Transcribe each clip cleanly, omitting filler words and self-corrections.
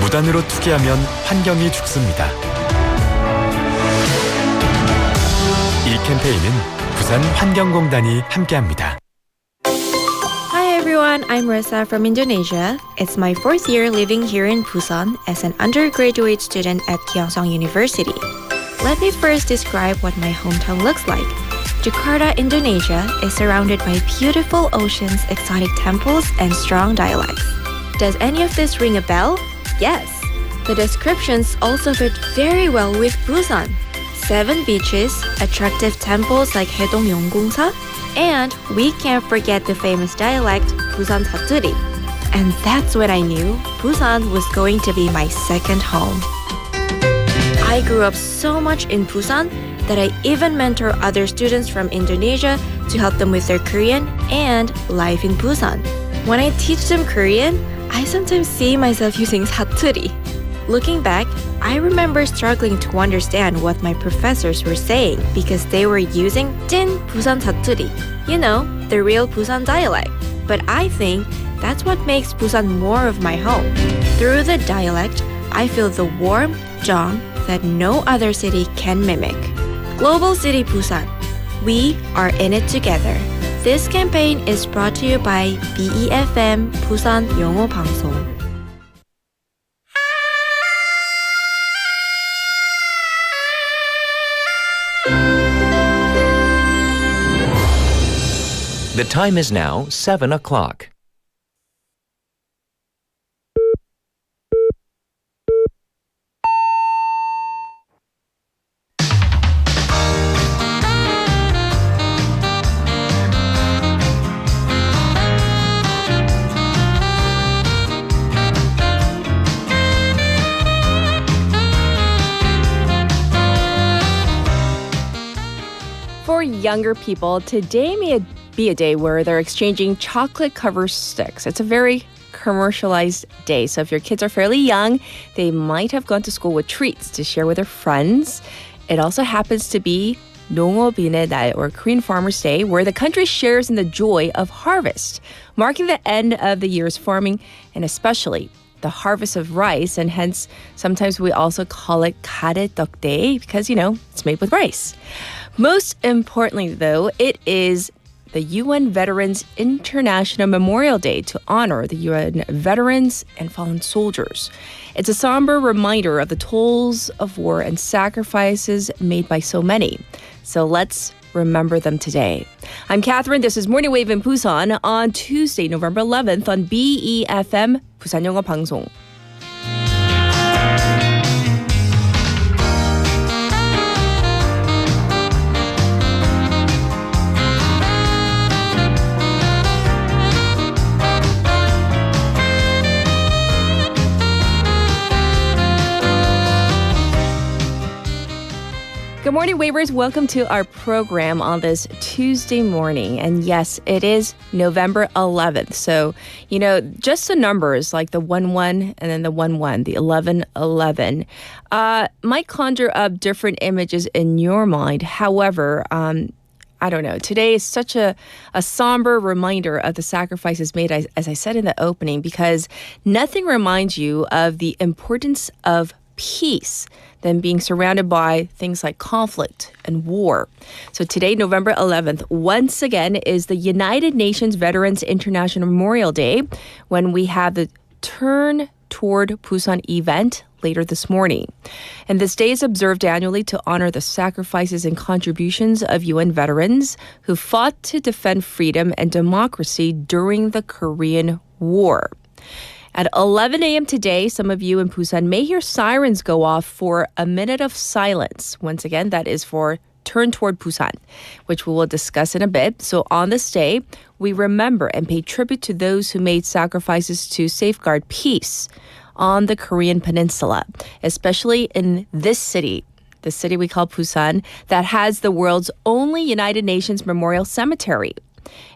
무단으로 투기하면 환경이 죽습니다. 이 캠페인은 부산 환경공단이 함께합니다. Hi everyone, I'm Ressa from Indonesia. It's my 4th year living here in Busan as an undergraduate student at Gyeongsang University. Let me first describe what my hometown looks like. Jakarta, Indonesia is surrounded by beautiful oceans, exotic temples, and strong dialects. Does any of this ring a bell? Yes. The descriptions also fit very well with Busan. 7 beaches, attractive temples like Haedong Yonggongsa, and we can't forget the famous dialect Busan 사투리. And that's when I knew Busan was going to be my second home. I grew up so much in Busan that I even mentor other students from Indonesia to help them with their Korean and life in Busan. When I teach them Korean, I sometimes see myself using 사투리. Looking back, I remember struggling to understand what my professors were saying because they were using 찐 Busan 사투리, you know, the real Busan dialect. But I think that's what makes Busan more of my home. Through the dialect, I feel the warm 정 that no other city can mimic. Global City Busan. We are in it together. This campaign is brought to you by BEFM 부산 영어 방송. The time is now 7 o'clock. For younger people, today may be a day where they're exchanging chocolate cover sticks. It's a very commercialized day. So if your kids are fairly young, they might have gone to school with treats to share with their friends. It also happens to be 농업인의 날, or Korean Farmers' Day, where the country shares in the joy of harvest, marking the end of the year's farming and especially the harvest of rice, and hence sometimes we also call it 가래떡 Day because, you know, it's made with rice. Most importantly, though, it is the UN Veterans International Memorial Day to honor the UN veterans and fallen soldiers. It's a somber reminder of the tolls of war and sacrifices made by so many. So let's remember them today. I'm Catherine. This is Morning Wave in Busan on Tuesday, November 11th on BEFM 부산 영어 방송. Good morning, Wavers. Welcome to our program on this Tuesday morning. And yes, it is November 11th. So, you know, just the numbers like the 1-1 and then the 1-1, the 11-11, might conjure up different images in your mind. However, I don't know. Today is such a somber reminder of the sacrifices made, as I said in the opening, because nothing reminds you of the importance of peace than being surrounded by things like conflict and war. So today, November 11th, once again, is the United Nations Veterans International Memorial Day, when we have the Turn Toward Busan event later this morning. And this day is observed annually to honor the sacrifices and contributions of UN veterans who fought to defend freedom and democracy during the Korean War. At 11 a.m. today, some of you in Busan may hear sirens go off for a minute of silence. Once again, that is for Turn Toward Busan, which we will discuss in a bit. So on this day, we remember and pay tribute to those who made sacrifices to safeguard peace on the Korean peninsula, especially in this city, the city we call Busan, that has the world's only United Nations Memorial Cemetery.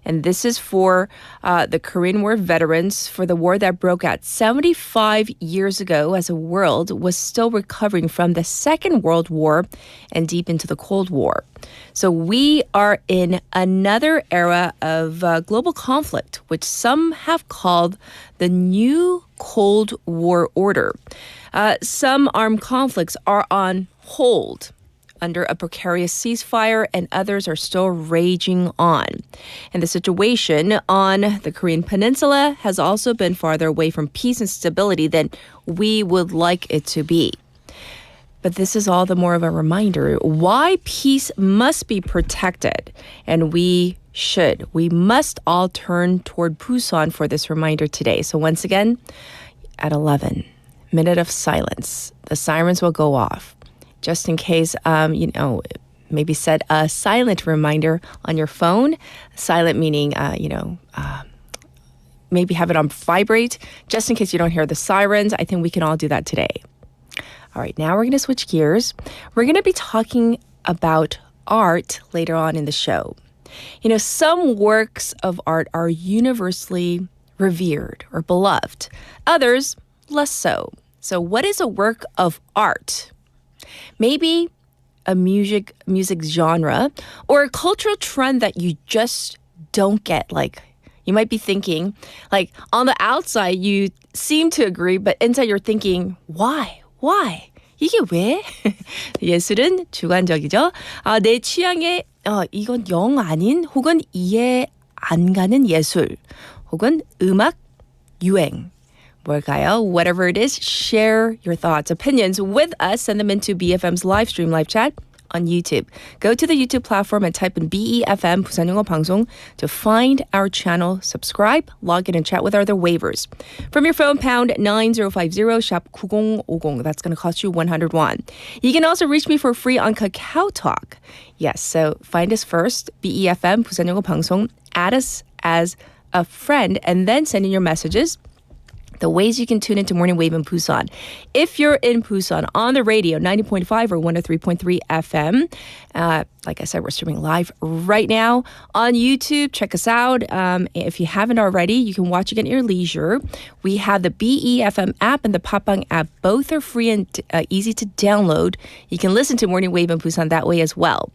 And this is for the Korean War veterans for the war that broke out 75 years ago as the world was still recovering from the Second World War and deep into the Cold War. So we are in another era of global conflict, which some have called the new Cold War order. Some armed conflicts are on hold under a precarious ceasefire, and others are still raging on. And the situation on the Korean Peninsula has also been farther away from peace and stability than we would like it to be. But this is all the more of a reminder why peace must be protected, and we must all turn toward Busan for this reminder today. So once again, at 11, minute of silence. The sirens will go off. Just in case, maybe set a silent reminder on your phone. Silent meaning, maybe have it on vibrate, just in case you don't hear the sirens. I think we can all do that today. All right, now we're going to switch gears. We're going to be talking about art later on in the show. Some works of art are universally revered or beloved. Others, less so. So what is a work of art? Maybe a music genre or a cultural trend that you just don't get. Like, you might be thinking, like, on the outside, you seem to agree, but inside you're thinking, why? 이게 왜? 예술은 주관적이죠. 내 취향에 이건 영 아닌 혹은 이해 안 가는 예술 혹은 음악 유행. 뭘까요? Whatever it is, share your thoughts, opinions with us. Send them into BFM's live stream, live chat on YouTube. Go to the YouTube platform and type in BEFM 부산 영어 방송 to find our channel. Subscribe, log in, and chat with our other waivers. From your phone, pound 9050, shop 9050. That's going to cost you 100 won. You can also reach me for free on Kakao Talk. Yes, so find us first, BEFM 부산 영어 방송. Add us as a friend, and then send in your messages. The ways you can tune into Morning Wave in Busan. If you're in Busan on the radio, 90.5 or 103.3 FM. Like I said, we're streaming live right now on YouTube. Check us out. If you haven't already, you can watch again at your leisure. We have the BEFM app and the Papang app. Both are free and easy to download. You can listen to Morning Wave in Busan that way as well.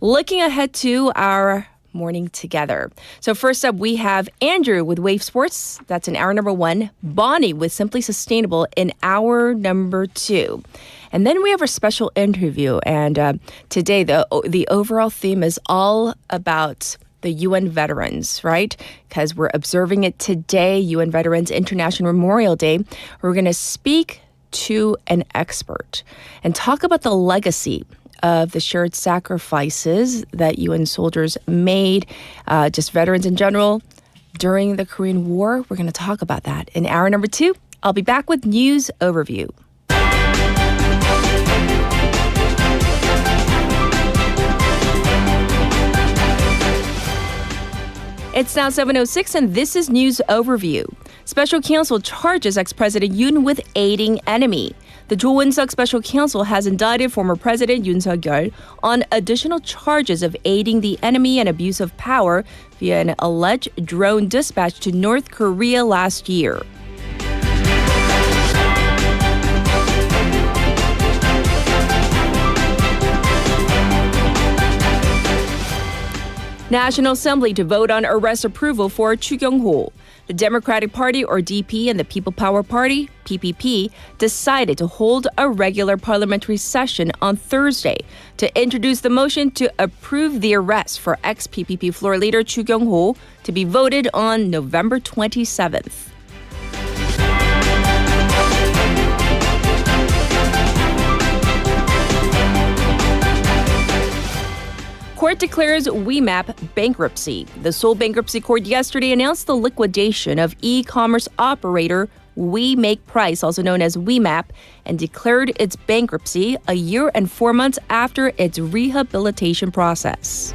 Looking ahead to our morning together. So first up, we have Andrew with Wave Sports. That's in hour number 1. Bonnie with Simply Sustainable in hour number 2. And then we have our special interview. And today, the overall theme is all about the UN veterans, right? Because we're observing it today, UN Veterans International Memorial Day. We're going to speak to an expert and talk about the legacy of the shared sacrifices that UN soldiers made, just veterans in general, during the Korean War. We're going to talk about that in hour number 2. I'll be back with news overview. It's now 7:06, and this is News Overview. Special Counsel charges ex-President Yoon with aiding enemy. The Jo In-suk Special Counsel has indicted former President Yoon Suk-yeol on additional charges of aiding the enemy and abuse of power via an alleged drone dispatch to North Korea last year. National Assembly to vote on arrest approval for Chu Kyung-ho. The Democratic Party, or DP, and the People Power Party, PPP, decided to hold a regular parliamentary session on Thursday to introduce the motion to approve the arrest for ex-PPP floor leader Chu Kyung-ho to be voted on November 27th. Court declares WeMap bankruptcy. The Seoul Bankruptcy Court yesterday announced the liquidation of e-commerce operator WeMakePrice, also known as WeMap, and declared its bankruptcy a year and 4 months after its rehabilitation process.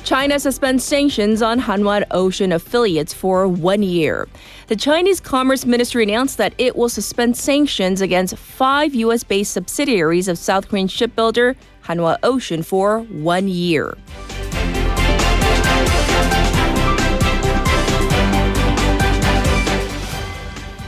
China suspends sanctions on Hanwha Ocean affiliates for 1 year. The Chinese Commerce Ministry announced that it will suspend sanctions against 5 U.S.-based subsidiaries of South Korean shipbuilder Hanwha Ocean for 1 year.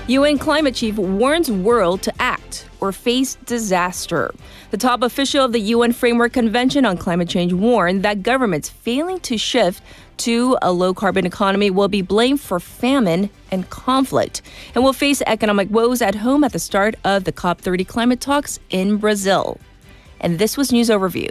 UN climate chief warns world to act or face disaster. The top official of the UN Framework Convention on Climate Change warned that governments failing to shift to a low-carbon economy will be blamed for famine and conflict and will face economic woes at home at the start of the COP30 climate talks in Brazil. And this was News Overview.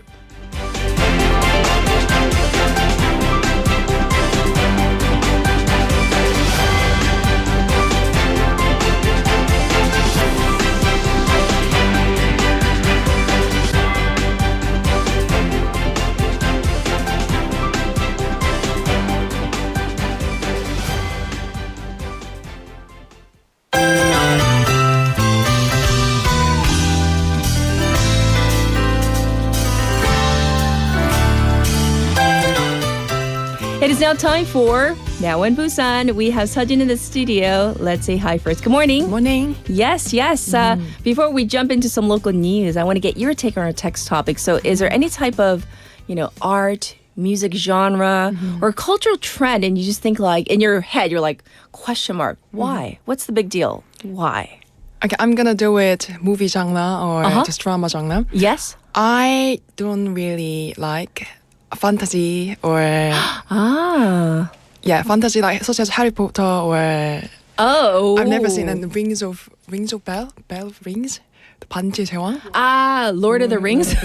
It is now time for Now in Busan. We have Sejin in the studio. Let's say hi first. Good morning. Morning. Yes. Before we jump into some local news, I want to get your take on our text topic. So is there any type of, art, music genre, or cultural trend, and you just think like, in your head, you're like, question mark, why? What's the big deal? Why? Okay, I'm gonna do it movie genre or just drama genre. Yes? I don't really like fantasy or fantasy like such as Harry Potter or I've never seen the rings of bell rings, the 반지 제왕. Lord of the Rings.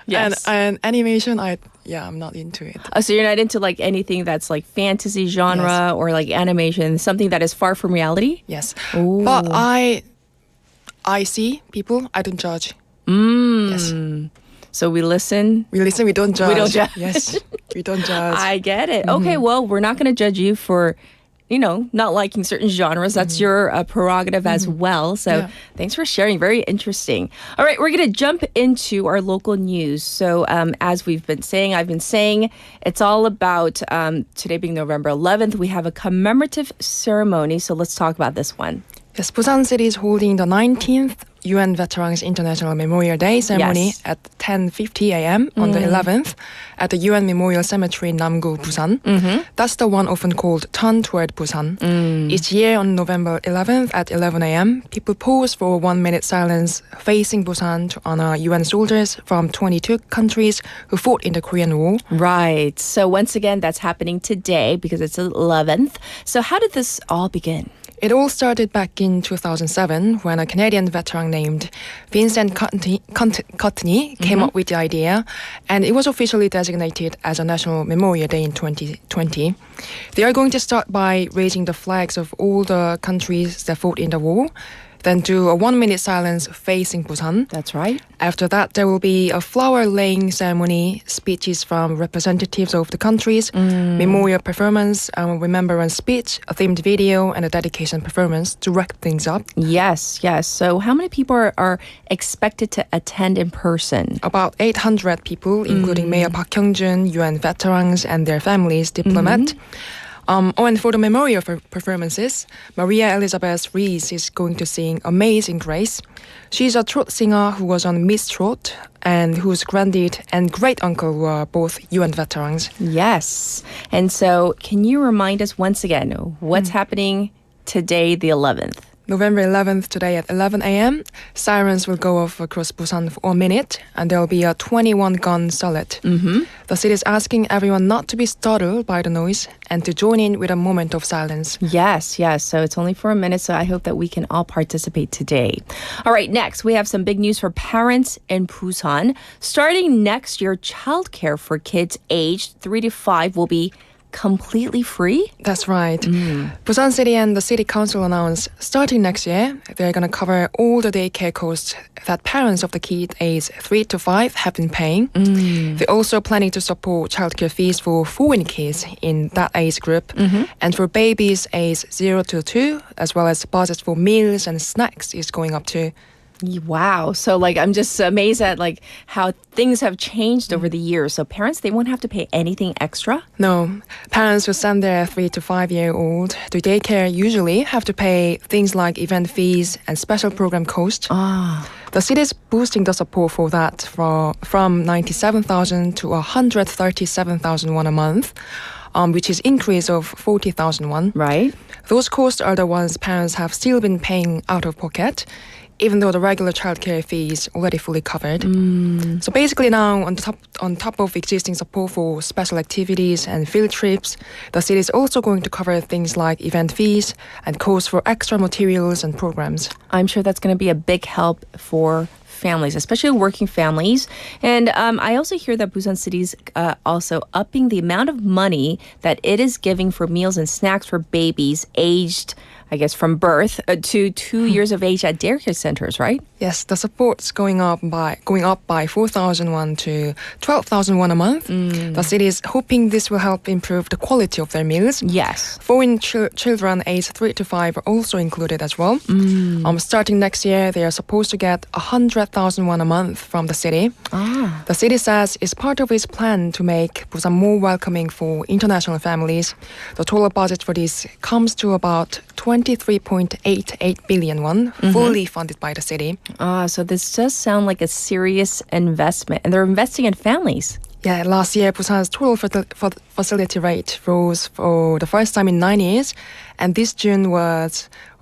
Yes. And animation, I'm not into it. So you're not into like anything that's like fantasy genre or like animation, something that is far from reality? Yes. Ooh. But I see people, I don't judge. Yes. So we listen. We listen, we don't judge. We don't judge. Yes, we don't judge. I get it. Okay, well, we're not going to judge you for, not liking certain genres. That's your prerogative as well. So thanks for sharing. Very interesting. All right, we're going to jump into our local news. So as I've been saying, it's all about today being November 11th. We have a commemorative ceremony. So let's talk about this one. Yes, Busan City is holding the 19th UN Veterans International Memorial Day ceremony at 10:50 a.m. on the 11th at the UN Memorial Cemetery in Namgu, Busan. That's the one often called Turn Toward Busan. Each year on November 11th at 11 a.m., people pause for a 1-minute silence facing Busan to honor UN soldiers from 22 countries who fought in the Korean War. Right. So once again, that's happening today because it's the 11th. So how did this all begin? It all started back in 2007 when a Canadian veteran named Vincent Cottney came up with the idea, and it was officially designated as a National Memorial Day in 2020. They are going to start by raising the flags of all the countries that fought in the war, then do a 1-minute silence facing Busan. That's right. After that, there will be a flower-laying ceremony, speeches from representatives of the countries, memorial performance, a remembrance speech, a themed video, and a dedication performance to wrap things up. Yes. So how many people are expected to attend in person? About 800 people, including Mayor Park Hyung-jun, UN veterans, and their families, diplomat. And for the memorial performances, Maria Elizabeth Rees is going to sing Amazing Grace. She's a trot singer who was on Miss Trot and whose granddad and great-uncle were both UN veterans. Yes. And so can you remind us once again what's happening today, the 11th? November 11th, today at 11 a.m., sirens will go off across Busan for a minute, and there will be a 21-gun salute. The city is asking everyone not to be startled by the noise and to join in with a moment of silence. Yes. So it's only for a minute, so I hope that we can all participate today. All right, next, we have some big news for parents in Busan. Starting next year, childcare for kids aged 3 to 5 will be completely free? That's right. Busan City and the City Council announced starting next year, they're going to cover all the daycare costs that parents of the kids aged 3 to 5 have been paying. They're also planning to support childcare fees for foreign kids in that age group and for babies aged 0 to 2, as well as budgets for meals and snacks is going up to Wow. So like I'm just amazed at like how things have changed over the years. So parents, they won't have to pay anything extra? No, parents who send their 3 to 5 year old to daycare usually have to pay things like event fees and special program cost. The city is boosting the support for that from 97,000 to 137,000 won a month, which is increase of 40,000 won. Right. Those costs are the ones parents have still been paying out of pocket, even though the regular childcare fee is already fully covered. So basically now, on top of existing support for special activities and field trips, the city is also going to cover things like event fees and costs for extra materials and programs. I'm sure that's going to be a big help for families, especially working families. And I also hear that Busan City's also upping the amount of money that it is giving for meals and snacks for babies aged, I guess, from birth to 2 years of age at daycare centers, right? Yes, the support's going up by 4,000 won to 12,000 won a month. The city is hoping this will help improve the quality of their meals. Yes. Foreign children aged 3 to 5 are also included as well. Starting next year, they are supposed to get 100,000 won a month from the city. The city says it's part of its plan to make Busan more welcoming for international families. The total budget for this comes to about 23.88 billion won, fully funded by the city. So this does sound like a serious investment, and they're investing in families. Yeah, last year, Busan's total fertility rate rose for the first time in 9 years, and this June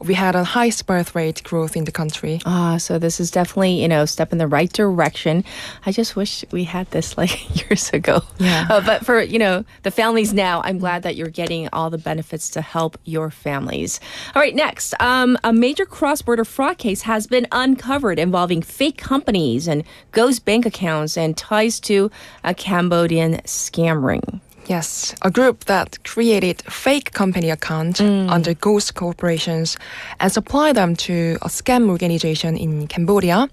we had a highest birth rate growth in the country. So this is definitely, a step in the right direction. I just wish we had this like years ago. Yeah. But for, the families now, I'm glad that you're getting all the benefits to help your families. All right, next, a major cross-border fraud case has been uncovered involving fake companies and ghost bank accounts and ties to a Cambodian scam ring. Yes, a group that created fake company accounts under ghost corporations and supplied them to a scam organization in Cambodia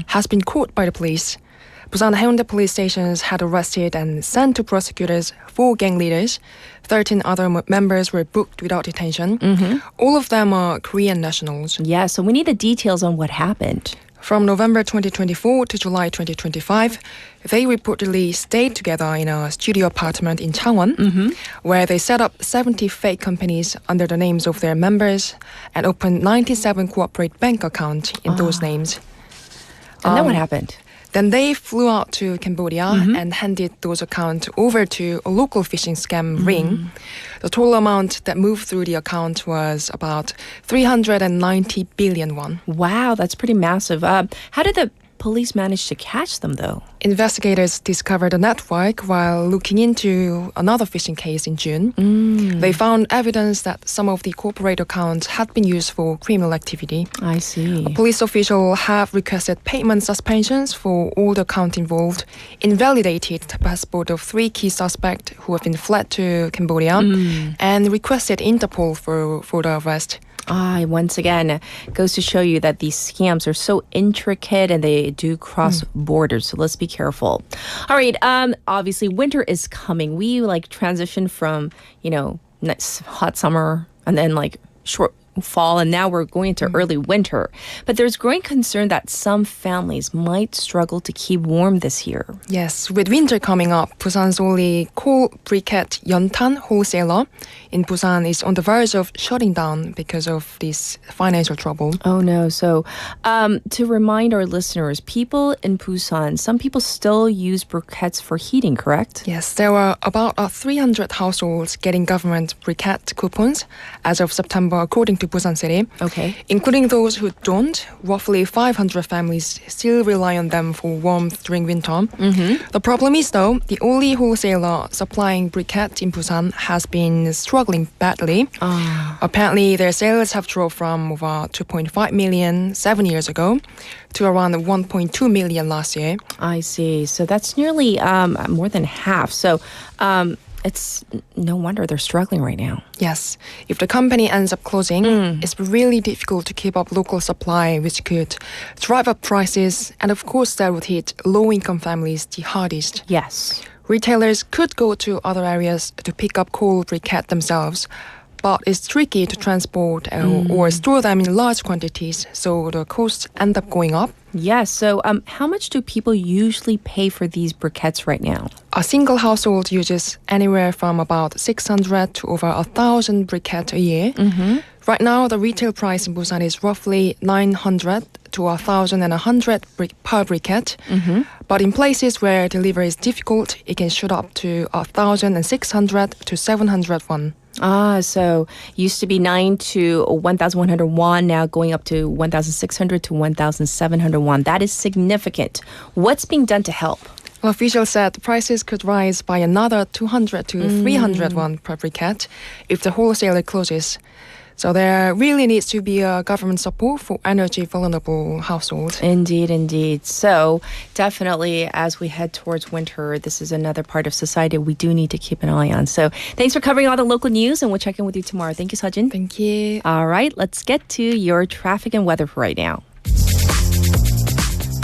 has been caught by the police. Busan Haeundae police stations had arrested and sent to prosecutors 4 gang leaders. 13 other members were booked without detention. All of them are Korean nationals. Yeah, so we need the details on what happened. From November 2024 to July 2025, they reportedly stayed together in a studio apartment in Changwon, where they set up 70 fake companies under the names of their members and opened 97 corporate bank accounts in those names. And then what happened? Then they flew out to Cambodia and handed those accounts over to a local phishing scam ring. The total amount that moved through the account was about 390 billion won. Wow, that's pretty massive. How did the police manage to catch them, though? Investigators discovered a network while looking into another phishing case in June. They found evidence that some of the corporate accounts had been used for criminal activity. I see. Police officials have requested payment suspensions for all the accounts involved, invalidated the passport of 3 key suspects who have been fled to Cambodia, and requested Interpol for the arrest. Once again, goes to show you that these scams are so intricate and they do cross borders. So let's be careful. All right. Obviously, winter is coming. We transition from, hot summer and then short fall, and now we're going into early winter. But there's growing concern that some families might struggle to keep warm this year. Yes, with winter coming up, Busan's only coal briquette Yeontan wholesaler in Busan is on the verge of shutting down because of this financial trouble. Oh no. So to remind our listeners, people in Busan, some people still use briquettes for heating, correct? Yes, there were about 300 households getting government briquette coupons as of September, according to Busan City. Okay. Including those who don't, roughly 500 families still rely on them for warmth during winter. The problem is, though, the only wholesaler supplying briquette in Busan has been struggling badly. Apparently, their sales have dropped from over 2.5 million 7 years ago to around 1.2 million last year. I see. So that's nearly more than half. So it's no wonder they're struggling right now. Yes. If the company ends up closing, it's really difficult to keep up local supply, which could drive up prices. And of course, that would hit low-income families the hardest. Yes. Retailers could go to other areas to pick up coal briquette themselves. but it's tricky to transport or store them in large quantities, so the costs end up going up. Yes. So how much do people usually pay for these briquettes right now? A single household uses anywhere from about 600 to over 1,000 briquettes a year. Right now, the retail price in Busan is roughly 900 to 1,100 per briquette. But in places where delivery is difficult, it can shoot up to 1,600 to 700 won. So used to be 9 to 1,100 won, now going up to 1,600 to 1,700 won. That is significant. What's being done to help? Well, officials said the prices could rise by another 200 to 300 won per briquette if the wholesaler closes. So there really needs to be a government support for energy vulnerable households. Indeed, indeed. So definitely as we head towards winter, this is another part of society we do need to keep an eye on. So thanks for covering all the local news, and we'll check in with you tomorrow. Thank you, Sejin. Thank you. All right, let's get to your traffic and weather for right now.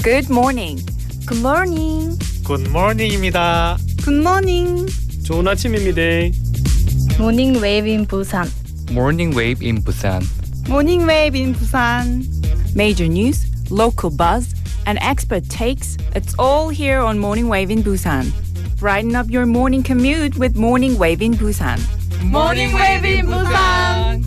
Good morning. Good morning. 굿모닝입니다. Good morning. 좋은 아침입니다. Morning wave in Busan. Morning wave in Busan. Morning wave in Busan. Major news, local buzz, and expert takes. It's all here on Morning Wave in Busan. Brighten up your morning commute with Morning Wave in Busan. Morning Wave in Busan.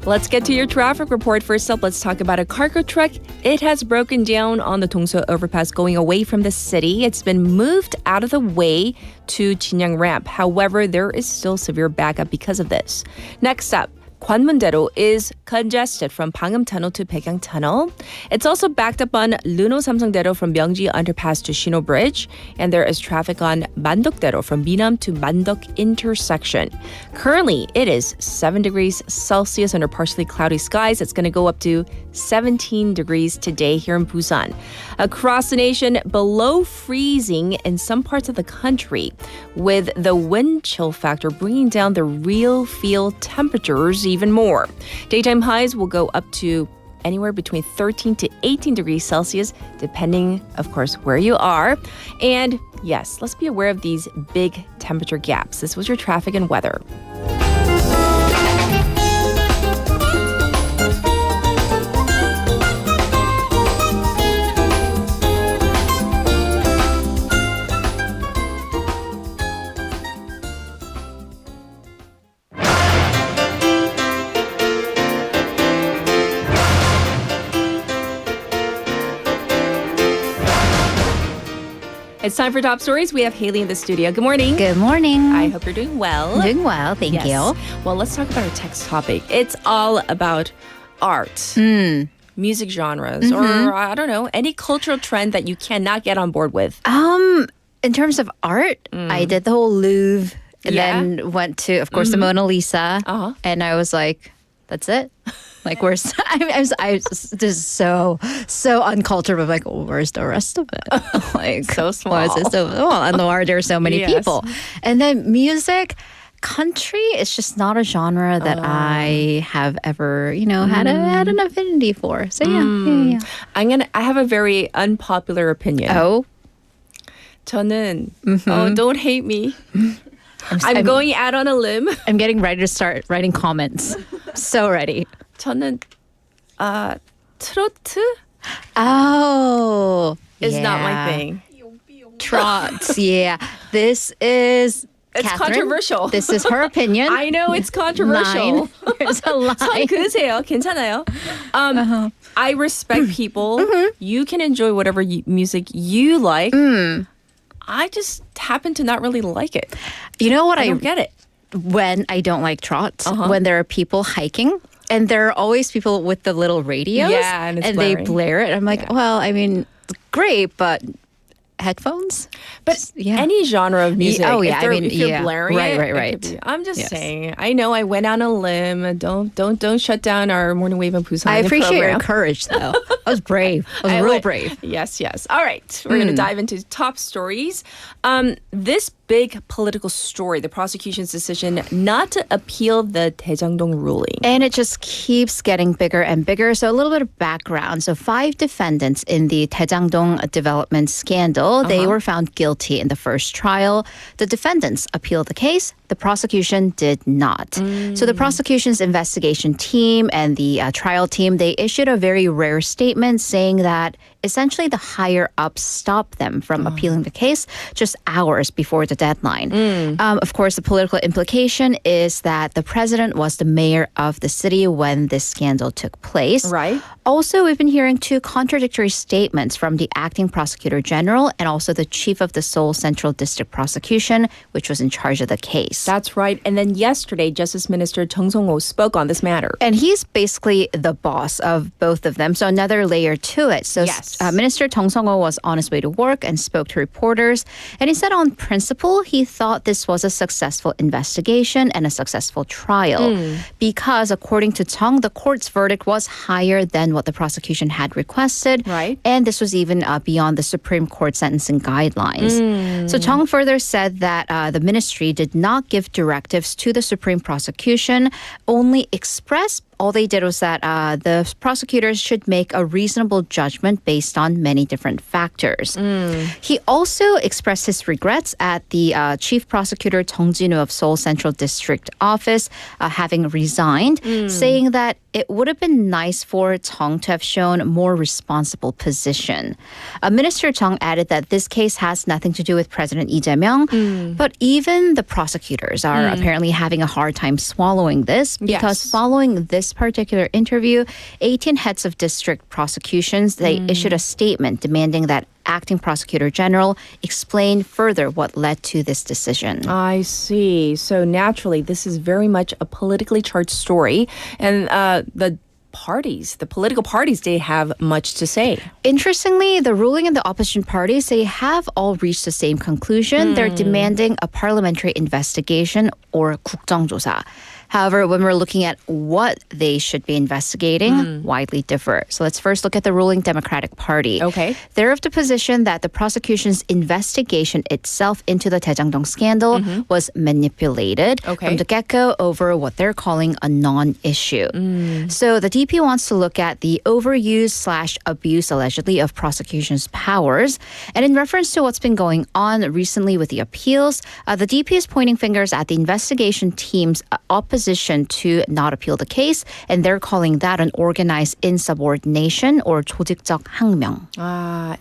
Let's get to your traffic report. First up, let's talk about a cargo truck. It has broken down on the Dongso overpass going away from the city. It's been moved out of the way to Jinyang ramp. However, there is still severe backup because of this. Next up, Gwanmun-daero is congested from Pangnam Tunnel to Baekyang Tunnel. It's also backed up on Luno-Samsung-daero from Myeongji Underpass to Shino Bridge. And there is traffic on Mandok-daero from Minam to Mandok intersection. Currently, it is 7 degrees Celsius under partially cloudy skies. It's going to go up to 17 degrees today here in Busan. Across the nation, below freezing in some parts of the country, with the wind chill factor bringing down the real feel temperatures even more. Daytime highs will go up to anywhere between 13 to 18 degrees Celsius, depending, of course, where you are. And yes, let's be aware of these big temperature gaps. This was your traffic and weather. It's time for Top Stories. We have Haley in the studio. Good morning. Good morning. I hope you're doing well. Doing well, thank Yes. you. Well, let's talk about our text topic. It's all about art, music genres, or I don't know, any cultural trend that you cannot get on board with. In terms of art, I did the whole Louvre and then went to, of course, the Mona Lisa. And I was like, that's it? Like, where's I was just so uncultured. I'm like, oh, where's the rest of it? Like, So small. why is it so? Well, and there are so many Yes. people. And then music, country is just not a genre that I have ever, had an affinity for. So yeah. I have a very unpopular opinion. Oh, 저는, don't hate me. I'm going out on a limb. I'm getting ready to start writing comments. So ready. 저는 트로트 Oh, is not my yeah. thing. Trots, yeah. This is It's Catherine. controversial. This is her opinion. I know it's controversial. Line. There's a line. 선 그으세요. 괜찮아요. I respect people. You can enjoy whatever music you like. I just happen to not really like it. You know what I don't get it. when I don't like trots, when there are people hiking. And there are always people with the little radios. Yeah, and it's they blaring. blare it. I'm like, well, I mean, great, but headphones? But Just- yeah. any genre of music, Oh, yeah, if, they're- I mean, if you're yeah. blaring Right, it, right, it right. could be- I'm just Yes. saying. I know I went on a limb. Don't shut down our morning wave in Busan. I appreciate program. your courage, though. I was brave. I was real went- brave. Yes. All right. We're going to dive into top stories. This big political story, the prosecution's decision not to appeal the Daejangdong ruling. And it just keeps getting bigger and bigger. So a little bit of background. So 5 defendants in the Daejangdong development scandal, they were found guilty in the first trial. The defendants appealed the case. The prosecution did not. So the prosecution's investigation team and the trial team, they issued a very rare statement saying that essentially the higher ups stopped them from appealing the case just hours before the deadline. Of course, the political implication is that the president was the mayor of the city when this scandal took place. Right. Also, we've been hearing 2 contradictory statements from the acting prosecutor general and also the chief of the Seoul Central District Prosecution, which was in charge of the case. That's right. And then yesterday, Justice Minister Chung Song-ho spoke on this matter. And he's basically the boss of both of them. So another layer to it. So yes. Minister Chung Song-ho was on his way to work and spoke to reporters. And he said on principle, he thought this was a successful investigation and a successful trial. Because according to Chung, the court's verdict was higher than what the prosecution had requested. Right. And this was even beyond the Supreme Court sentencing guidelines. So Chung further said that the ministry did not give directives to the Supreme Prosecution, only expressed all they did was that the prosecutors should make a reasonable judgment based on many different factors. He also expressed his regrets at the chief prosecutor Jung Jin-woo of Seoul Central District Office having resigned, saying that it would have been nice for Chung to have shown more responsible position. Minister Chung added that this case has nothing to do with President Lee Jae-myung, but even the prosecutors are apparently having a hard time swallowing this because following this particular interview, 18 heads of district prosecutions, they issued a statement demanding that acting prosecutor general explain further what led to this decision. I see. So naturally, this is very much a politically charged story. And the political parties, they have much to say. Interestingly, the ruling and the opposition parties, they have all reached the same conclusion. They're demanding a parliamentary investigation or 국정조사. However, when we're looking at what they should be investigating, widely differ. So let's first look at the ruling Democratic Party. Okay. They're of the position that the prosecution's investigation itself into the Daejangdong scandal was manipulated from the get-go over what they're calling a non-issue. So the DP wants to look at the overuse/abuse, allegedly, of prosecution's powers. And in reference to what's been going on recently with the appeals, the DP is pointing fingers at the investigation team's opposition to not appeal the case, and they're calling that an organized insubordination or 조직적 항명.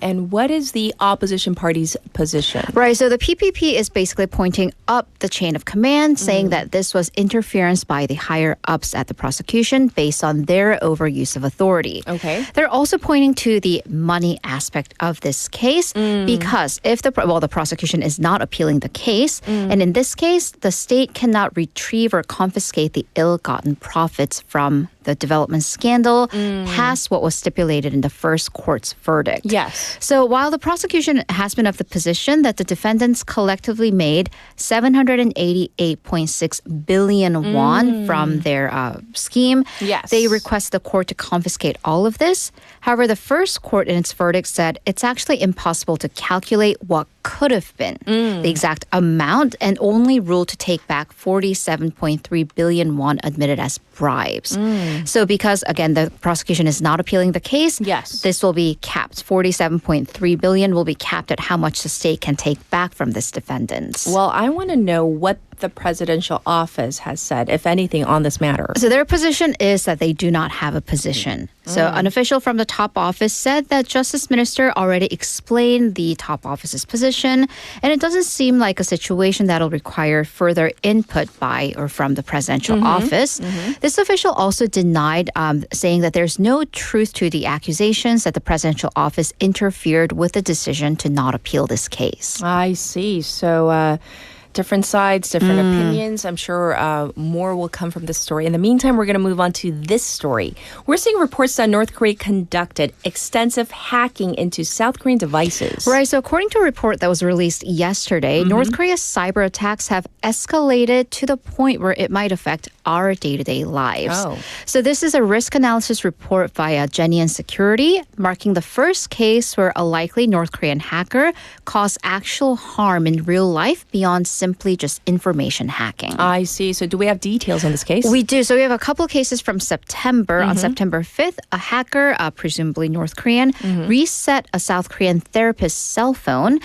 And what is the opposition party's position? Right, so the PPP is basically pointing up the chain of command, saying that this was interference by the higher ups at the prosecution based on their overuse of authority. Okay. They're also pointing to the money aspect of this case because if the prosecution is not appealing the case, and in this case, the state cannot retrieve or confiscate the ill-gotten profits from the development scandal past what was stipulated in the first court's verdict. Yes. So while the prosecution has been of the position that the defendants collectively made 788.6 billion won from their scheme, they request the court to confiscate all of this. However, the first court in its verdict said it's actually impossible to calculate what could have been the exact amount and only ruled to take back 47.3 billion won admitted as bribes. So because, again, the prosecution is not appealing the case, this will be capped. 47.3 billion will be capped at how much the state can take back from this defendants. Well, I want to know what the presidential office has said, if anything, on this matter. So their position is that they do not have a position. So an official from the top office said that Justice Minister already explained the top office's position, and it doesn't seem like a situation that'll require further input by or from the presidential office. This official also denied, saying that there's no truth to the accusations that the presidential office interfered with the decision to not appeal this case. I see. So different sides, different opinions. I'm sure more will come from this story. In the meantime, we're going to move on to this story. We're seeing reports that North Korea conducted extensive hacking into South Korean devices. Right. So according to a report that was released yesterday, North Korea's cyber attacks have escalated to the point where it might affect our day-to-day lives. Oh. So this is a risk analysis report via Genian Security, marking the first case where a likely North Korean hacker caused actual harm in real life beyond simply just information hacking. I see. So do we have details on this case? We do. So we have a couple of cases from September. On September 5th, a hacker, presumably North Korean, reset a South Korean therapist's cell phone,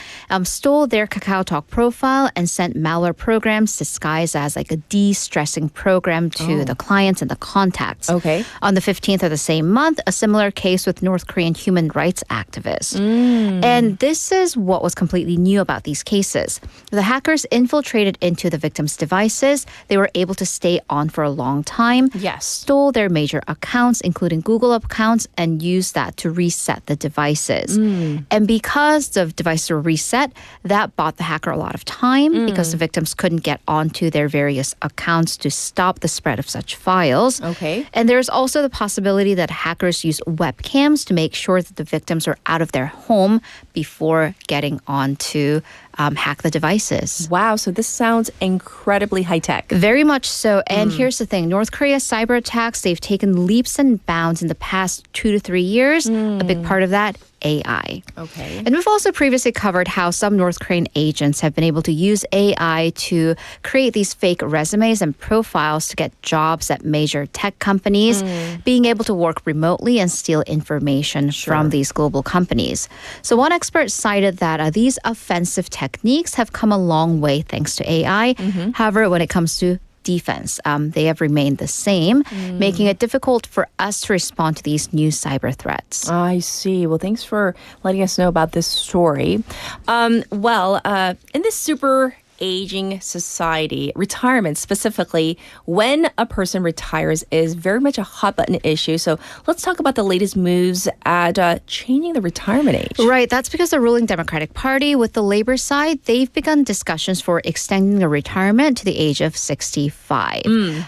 stole their KakaoTalk profile, and sent malware programs disguised as like a de-stressing program to the clients and the contacts. Okay. On the 15th of the same month, a similar case with North Korean human rights activists. And this is what was completely new about these cases. The hackers infiltrated into the victims' devices. They were able to stay on for a long time. Yes. Stole their major accounts, including Google accounts, and used that to reset the devices. And because the devices were reset, that bought the hacker a lot of time because the victims couldn't get onto their various accounts to stop the spread of such files. Okay. And there's also the possibility that hackers use webcams to make sure that the victims are out of their home before getting on to hack the devices. Wow, so this sounds incredibly high-tech. Very much so. And here's the thing. North Korea's cyber attacks, they've taken leaps and bounds in the past 2 to 3 years. A big part of that, AI. Okay. And we've also previously covered how some North Korean agents have been able to use AI to create these fake resumes and profiles to get jobs at major tech companies, being able to work remotely and steal information from these global companies. So one expert cited that these offensive techniques have come a long way thanks to AI. However, when it comes to defense, they have remained the same, making it difficult for us to respond to these new cyber threats. I see. Well, thanks for letting us know about this story. In this super aging society, retirement specifically, when a person retires is very much a hot button issue. So let's talk about the latest moves at changing the retirement age. Right. That's because the ruling Democratic Party, with the labor side, they've begun discussions for extending the retirement to the age of 65.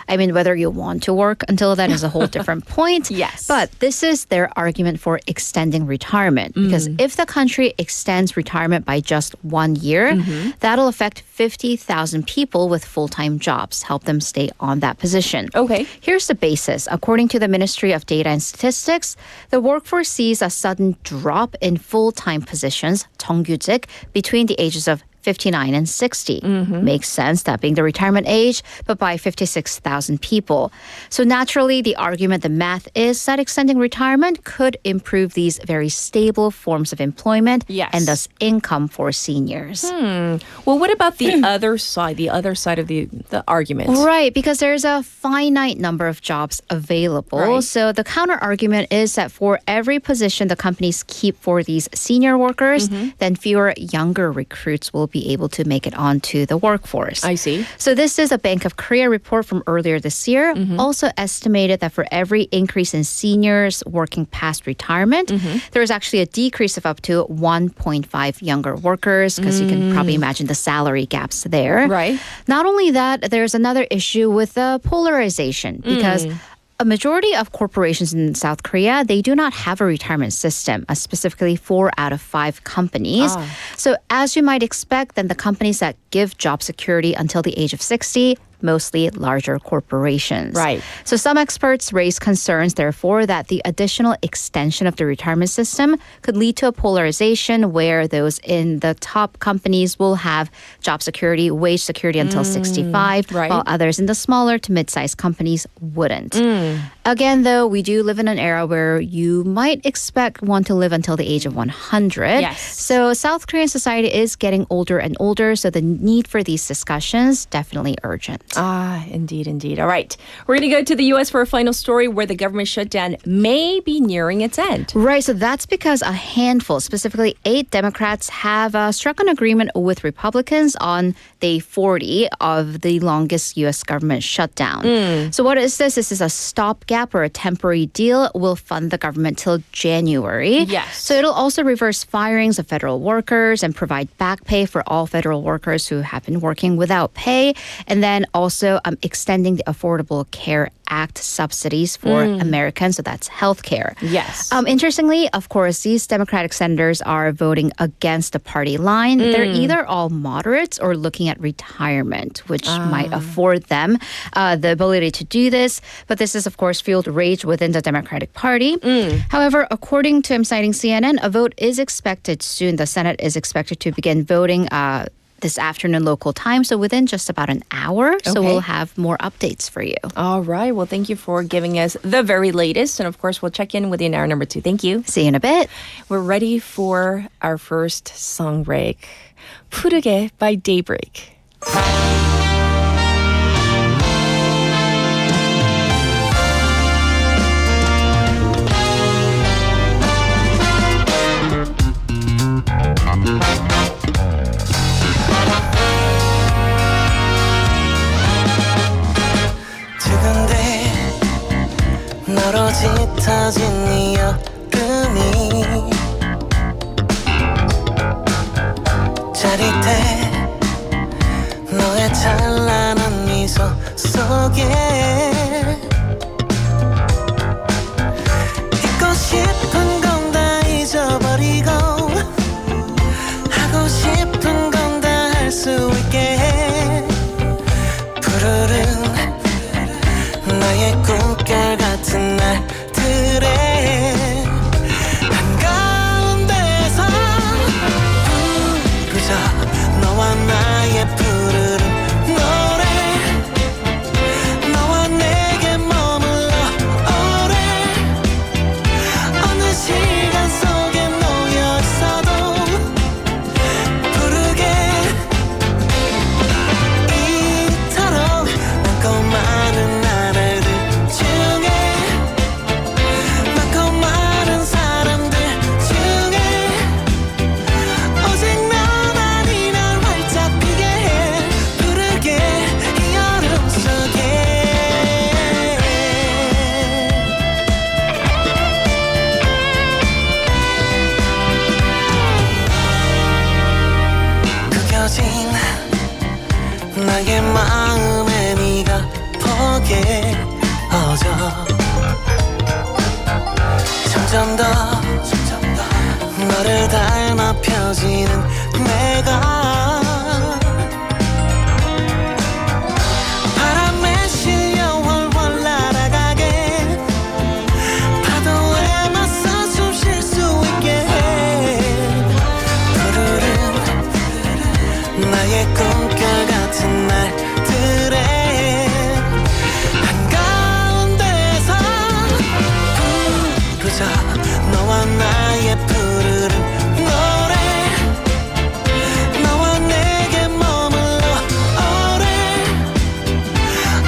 I mean, whether you want to work until then is a whole different point. Yes. But this is their argument for extending retirement. Because if the country extends retirement by just 1 year, that'll affect 50,000 people with full-time jobs, help them stay on that position. Okay. Here's the basis. According to the Ministry of Data and Statistics, the workforce sees a sudden drop in full-time positions, 정규직, between the ages of 59 and 60. Makes sense, that being the retirement age, but by 56,000 people. So naturally, the argument, the math is that extending retirement could improve these very stable forms of employment and thus income for seniors. Well, what about the other side of the argument? Right, because there's a finite number of jobs available. Right. So the counter argument is that for every position the companies keep for these senior workers, then fewer younger recruits will be able to make it onto the workforce. I see. So this is a Bank of Korea report from earlier this year. Also estimated that for every increase in seniors working past retirement, there is actually a decrease of up to 1.5 younger workers, because you can probably imagine the salary gaps there. Right. Not only that, there's another issue with the polarization, because a majority of corporations in South Korea, they do not have a retirement system, specifically 4 out of 5 companies. So as you might expect, then the companies that give job security until the age of 60, mostly larger corporations. Right. So some experts raise concerns, therefore, that the additional extension of the retirement system could lead to a polarization where those in the top companies will have job security, wage security until 65, right. while others in the smaller to mid-sized companies wouldn't. Again, though, we do live in an era where you might expect one to live until the age of 100. Yes. So South Korean society is getting older and older, so the need for these discussions definitely urgent. Indeed. All right. We're going to go to the U.S. for a final story where the government shutdown may be nearing its end. Right. So that's because a handful, specifically 8 Democrats, have struck an agreement with Republicans on day 40 of the longest U.S. government shutdown. So what is this? This is a stopgap or a temporary deal. Will fund the government till January. Yes. So it'll also reverse firings of federal workers and provide back pay for all federal workers who have been working without pay. And then also extending the Affordable Care Act subsidies for Americans. So that's healthcare. Yes. Interestingly, of course, these Democratic senators are voting against the party line. They're either all moderates or looking at retirement, which might afford them the ability to do this. But this is, of course, fueled rage within the Democratic Party. However, according to, I'm citing CNN, a vote is expected soon. The Senate is expected to begin voting this afternoon local time, so within just about an hour. So we'll have more updates for you. All right. Well, thank you for giving us the very latest. And of course, we'll check in with you in hour number 2. Thank you. See you in a bit. We're ready for our first song break. 푸르게 by Daybreak. 너로 짙어진 네 여름이 짜릿해 너의 찬란한 미소 속에 잊고 싶은 건 다 잊어버리고 하고 싶은 건 다 할 수 있게 해 푸르른 나의 꿈결 같은 날들의 한가운데서 부르자 너와 나의 푸르른 노래 너와 내게 머물러 오래 어느 시간 속에 놓여 있어도 부르게 이토록 많고 많은 나의 마음에 네가 보게 어져 점점 더 너를 닮아 펴지는 내가 바람에 실려 훨훨 날아가게 파도에 맞서 숨 쉴 수 있게 해 푸르른 나의 꿈결 같은 날들의 한가운데서 부르자 너와 나의 푸르른 노래 너와 내게 머물러 오래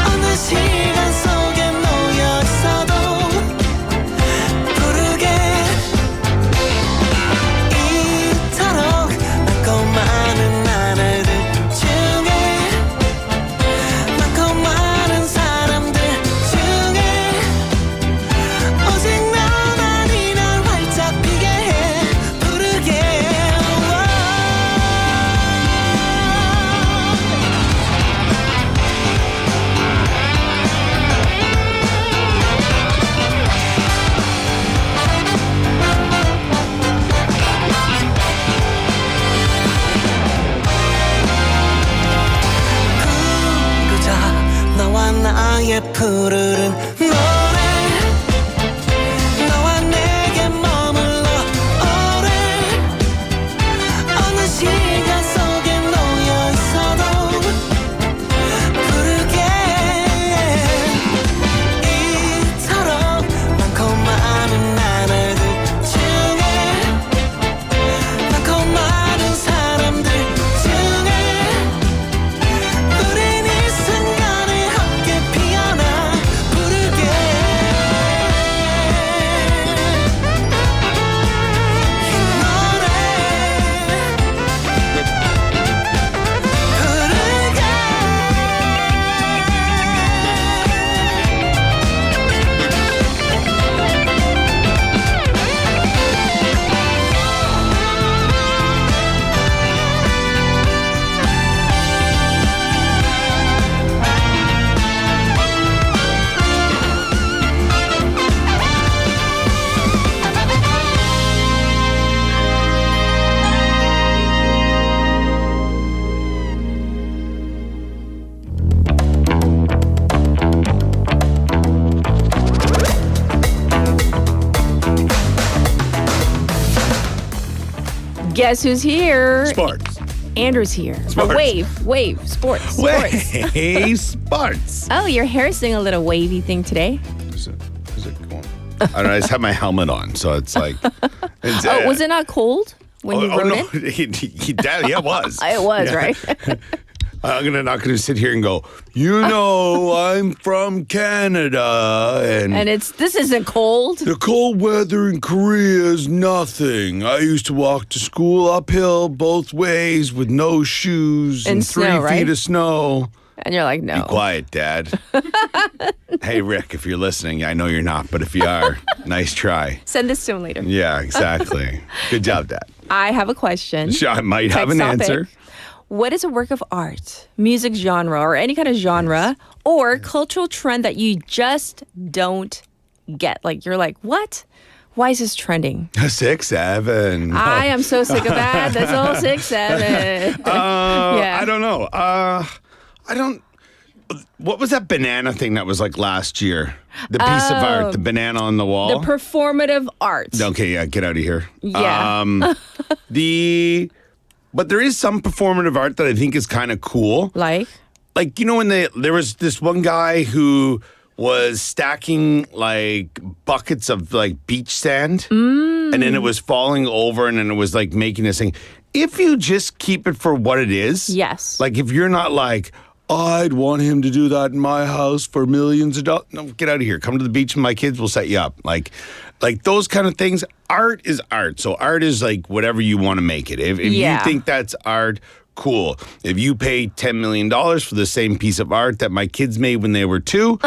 어느 시간 속에 놓여 있어도 부르게 이토록 많고 많은 나날들 많고 많은 사람들 중에 오직 너만이 날 활짝 피게 해 부르게 부르자 너와 나의 푸르른 노래 너와 내게 머물러 오래 어느 시간 속에 놓여 있어도 부르게 이토록 많고 많은 나날들 중에 많고 많은 사람들 중에 우린 이 순간에 함께 피어나 부르게 Guess who's here? Sports. Andrew's here. Sports. Wave, sports. Hey, sports. Oh, your hair's doing a little wavy thing today. Is it going? I don't know. I just have my helmet on, so it's like. It's, was it not cold when you wrote no. it? Yeah, it was. It was, Yeah. right? I'm not gonna sit here and go, I'm from Canada And this isn't cold. the cold weather in Korea is nothing. I used to walk to school uphill both ways with no shoes And and snow, 3 right? feet of snow. And you're like, no. Be quiet, Dad. Hey, Rick, if you're listening, I know you're not, but if you are, nice try. Send this to him later. Yeah, exactly. Good job, Dad. I have a question. Sure, I might have Text an topic. answer. What is a work of art, music genre, or any kind of genre or cultural trend that you just don't get? Like, you're like, what? Why is this trending? 6, 7. I am so sick of that. That's all 6, 7. I don't know. What was that banana thing that was like last year? The piece of art, the banana on the wall. The performative art. Okay, yeah, get out of here. Yeah. But there is some performative art that I think is kind of cool. Like, when there was this one guy who was stacking like buckets of like beach sand, and then it was falling over, and then it was like making this thing. If you just keep it for what it is, yes. like if you're not like, I'd want him to do that in my house for millions of dollars. No, get out of here. Come to the beach with my kids. We'll set you up. Like those kind of things. Art is art. So art is like whatever you want to make it. If you think that's art, cool. If you pay $10 million for the same piece of art that my kids made when they were 2,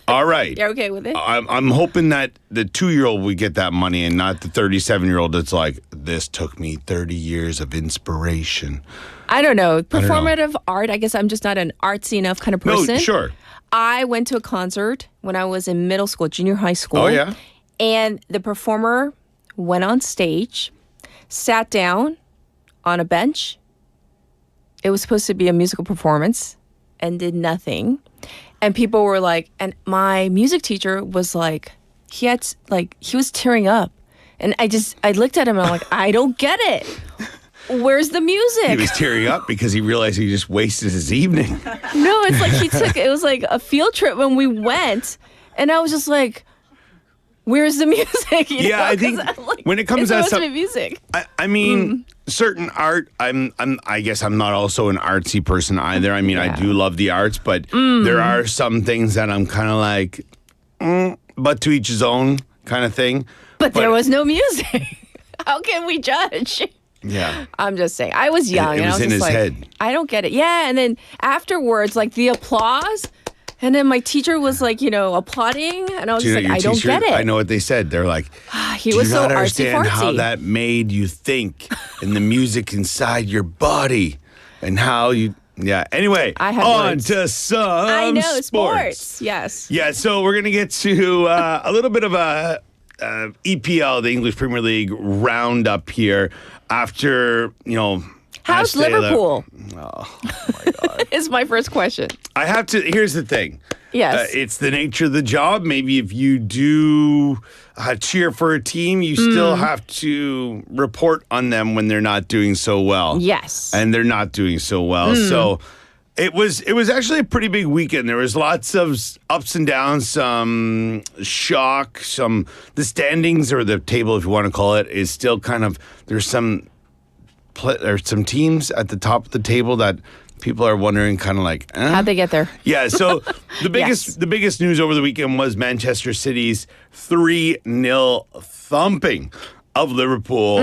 all right. You're okay with it? I'm hoping that the 2-year-old would get that money and not the 37-year-old that's like, this took me 30 years of inspiration. I don't know. Performative art, I guess I'm just not an artsy enough kind of person. No, sure. I went to a concert when I was in middle school, junior high school. Oh, yeah? And the performer went on stage, sat down on a bench. It was supposed to be a musical performance and did nothing. And people were like, and my music teacher was like, he was tearing up. And I looked at him and I'm like, I don't get it. Where's the music? He was tearing up because he realized he just wasted his evening. No, it's like it was like a field trip when we went. And I was just like, where's the music? You know? I think when it comes to to music. I mean, certain art, I guess I'm not also an artsy person either. I mean, I do love the arts, but there are some things that I'm kind of like, but to each his own kind of thing. But there was no music. How can we judge? Yeah. I'm just saying. I was young. It and was I was in just his like, head. I don't get it. Yeah. And then afterwards, like the applause. And then my teacher was like, applauding. And I was just like, I don't get it. I know what they said. They're like, he was so do you not understand artsy-fartsy. how that made you think and the music inside your body and how you... Yeah. Anyway, on to some sports. Yes. Yeah, so we're going to get to a little bit of a EPL, the English Premier League roundup here after, How's Liverpool? Oh, my God. Is my first question. Here's the thing. Yes. It's the nature of the job. Maybe if you do cheer for a team, you still have to report on them when they're not doing so well. Yes. And they're not doing so well. So it was actually a pretty big weekend. There was lots of ups and downs, some shock, the standings or the table, if you want to call it, is still kind of, there's some teams at the top of the table that people are wondering kind of like, How'd they get there? Yeah, so the biggest news over the weekend was Manchester City's 3-0 thumping of Liverpool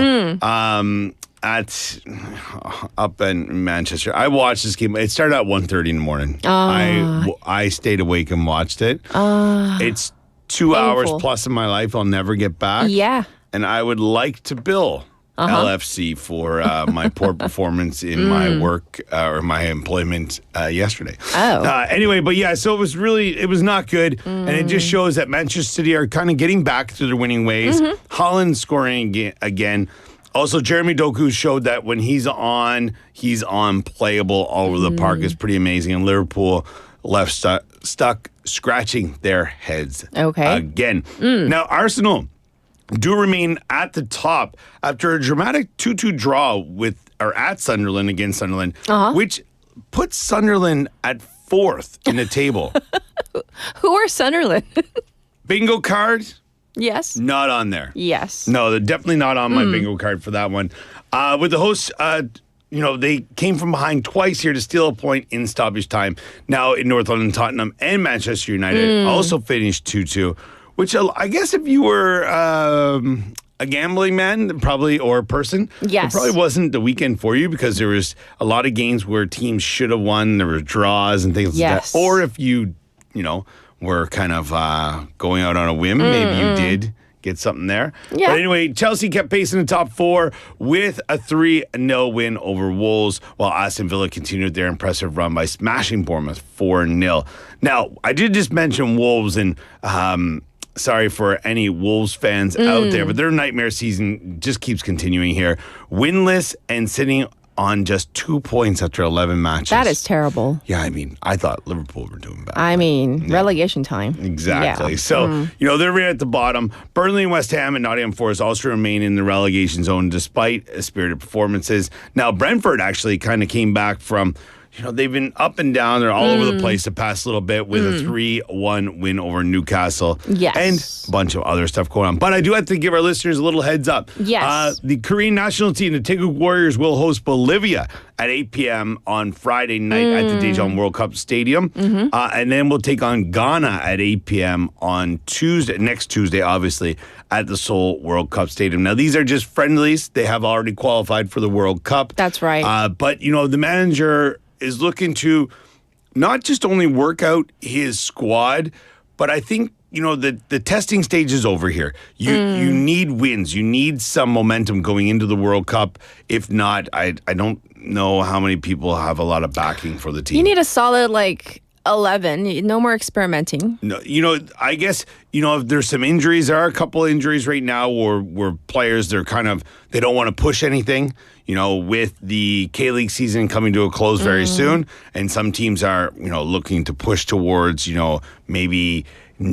up in Manchester. I watched this game. It started at 1:30 in the morning. I stayed awake and watched it. It's 2 hours plus of my life I'll never get back. Yeah. And I would like to bill LFC for my poor performance in my work or my employment yesterday. Anyway, but yeah, so it was not good. And it just shows that Manchester City are kind of getting back to their winning ways. Holland scoring again. Also, Jeremy Doku showed that when he's on playable all over the park. It's pretty amazing. And Liverpool left stuck scratching their heads again. Now, Arsenal do remain at the top after a dramatic 2-2 draw at Sunderland against Sunderland, which puts Sunderland at 4th in the table. Who are Sunderland? Bingo card? Yes. Not on there. Yes. No, they're definitely not on my bingo card for that one. With the hosts, they came from behind twice here to steal a point in stoppage time. Now in North London, Tottenham and Manchester United also finished 2-2, which I guess if you were a gambling man or a person, yes, it probably wasn't the weekend for you because there was a lot of games where teams should have won. There were draws and things like that. Or if you were kind of going out on a whim, maybe you did get something there. Yeah. But anyway, Chelsea kept pace in the top 4 with a 3-0 win over Wolves, while Aston Villa continued their impressive run by smashing Bournemouth 4-0. Now, I did just mention Wolves, and sorry for any Wolves fans out there, but their nightmare season just keeps continuing here. Winless and sitting on just 2 points after 11 matches. That is terrible. Yeah, I mean, I thought Liverpool were doing bad. Relegation time. Exactly. Yeah. So, they're right at the bottom. Burnley, West Ham, and Nottingham Forest also remain in the relegation zone despite spirited performances. Now, Brentford actually kind of came back from... they've been up and down. They're all over the place the past little bit with a 3-1 win over Newcastle. Yes. And a bunch of other stuff going on. But I do have to give our listeners a little heads up. Yes. The Korean national team, the Taeguk Warriors, will host Bolivia at 8 p.m. on Friday night at the Daejeon World Cup Stadium. And then we'll take on Ghana at 8 p.m. on next Tuesday, obviously, at the Seoul World Cup Stadium. Now, these are just friendlies. They have already qualified for the World Cup. That's right. But, the manager is looking to not just only work out his squad, but I think, the testing stage is over here. You need wins. You need some momentum going into the World Cup. If not, I don't know how many people have a lot of backing for the team. You need a solid, 11. No more experimenting. No, I guess, if there's some injuries, there are a couple of injuries right now where players, they don't want to push anything, with the K-League season coming to a close very soon. And some teams are, looking to push towards, maybe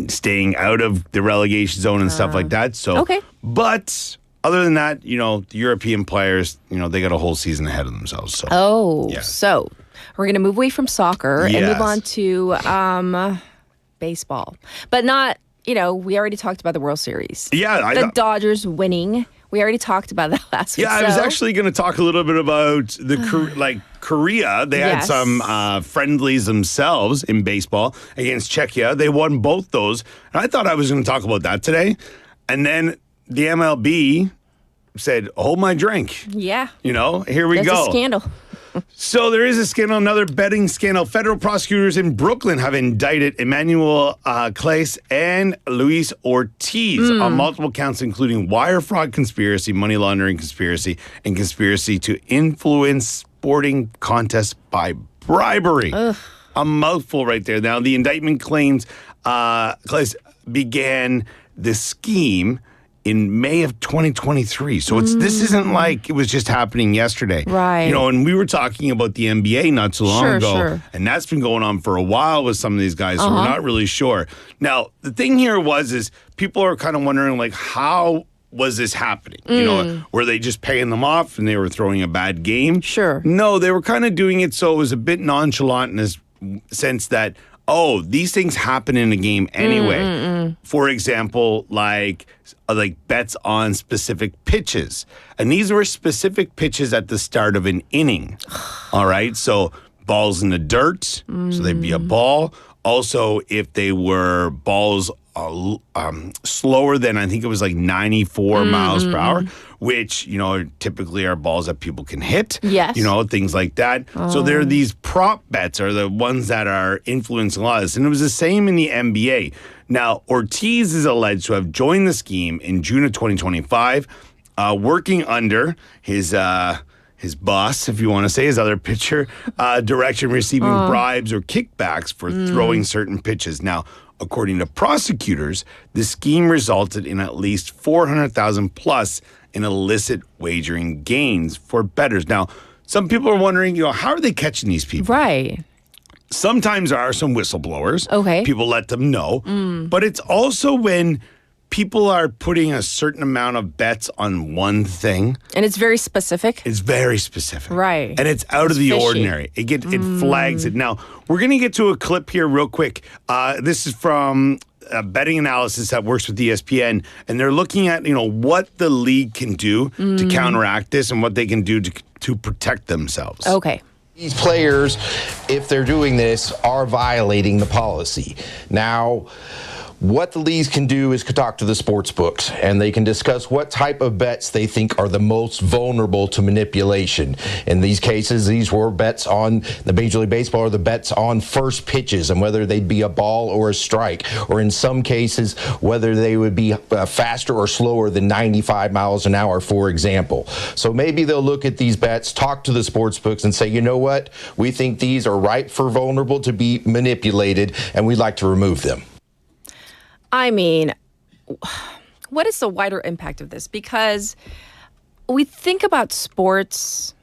staying out of the relegation zone and stuff like that. So, okay. But other than that, the European players, they got a whole season ahead of themselves. So, So we're going to move away from soccer and move on to baseball. But not, we already talked about the World Series. Yeah. The Dodgers winning. We already talked about that last week. Yeah, I was actually going to talk a little bit about Korea. They had some friendlies themselves in baseball against Czechia. They won both those. And I thought I was going to talk about that today. And then the MLB said, hold my drink. Yeah. Here we go. There's a scandal. So there is a scandal, another betting scandal. Federal prosecutors in Brooklyn have indicted Emmanuel Claes and Luis Ortiz on multiple counts, including wire fraud conspiracy, money laundering conspiracy, and conspiracy to influence sporting contests by bribery. Ugh. A mouthful right there. Now, the indictment claims Claes began the scheme in May of 2023. So this isn't like it was just happening yesterday. Right. And we were talking about the NBA not so long ago. Sure. And that's been going on for a while with some of these guys, so we're not really sure. Now, the thing here is people are kind of wondering, how was this happening? Were they just paying them off and they were throwing a bad game? Sure. No, they were kind of doing it so it was a bit nonchalant in this sense that, these things happen in a game anyway. For example, like bets on specific pitches. And these were specific pitches at the start of an inning. All right? So balls in the dirt, so they'd be a ball. Also, if they were balls slower than, I think it was 94 miles per hour, which, typically are balls that people can hit. Yes. Things like that. So there are these prop bets are the ones that are influencing a lot of this. And it was the same in the NBA. Now, Ortiz is alleged to have joined the scheme in June of 2025, working under his boss, if you want to say, his other pitcher, direction, receiving bribes or kickbacks for throwing certain pitches. Now, according to prosecutors, the scheme resulted in at least $400,000 plus in illicit wagering gains for bettors. Now, some people are wondering, how are they catching these people? Right. Sometimes there are some whistleblowers. Okay. People let them know. But it's also when people are putting a certain amount of bets on one thing. And it's very specific? It's very specific. Right. And it's out of the fishy. ordinary. It flags it. Now, we're going to get to a clip here real quick. This is from betting analysis that works with ESPN, and they're looking at, what the league can do to counteract this and what they can do to protect themselves. Okay. These players, if they're doing this, are violating the policy. Now, what the leagues can do is talk to the sports books, and they can discuss what type of bets they think are the most vulnerable to manipulation. In these cases, these were bets on the Major League Baseball or the bets on first pitches and whether they'd be a ball or a strike, or in some cases, whether they would be faster or slower than 95 miles an hour, for example. So maybe they'll look at these bets, talk to the sports books, and say, you know what? We think these are ripe for vulnerable to be manipulated, and we'd like to remove them. I mean, what is the wider impact of this? Because we think about sports,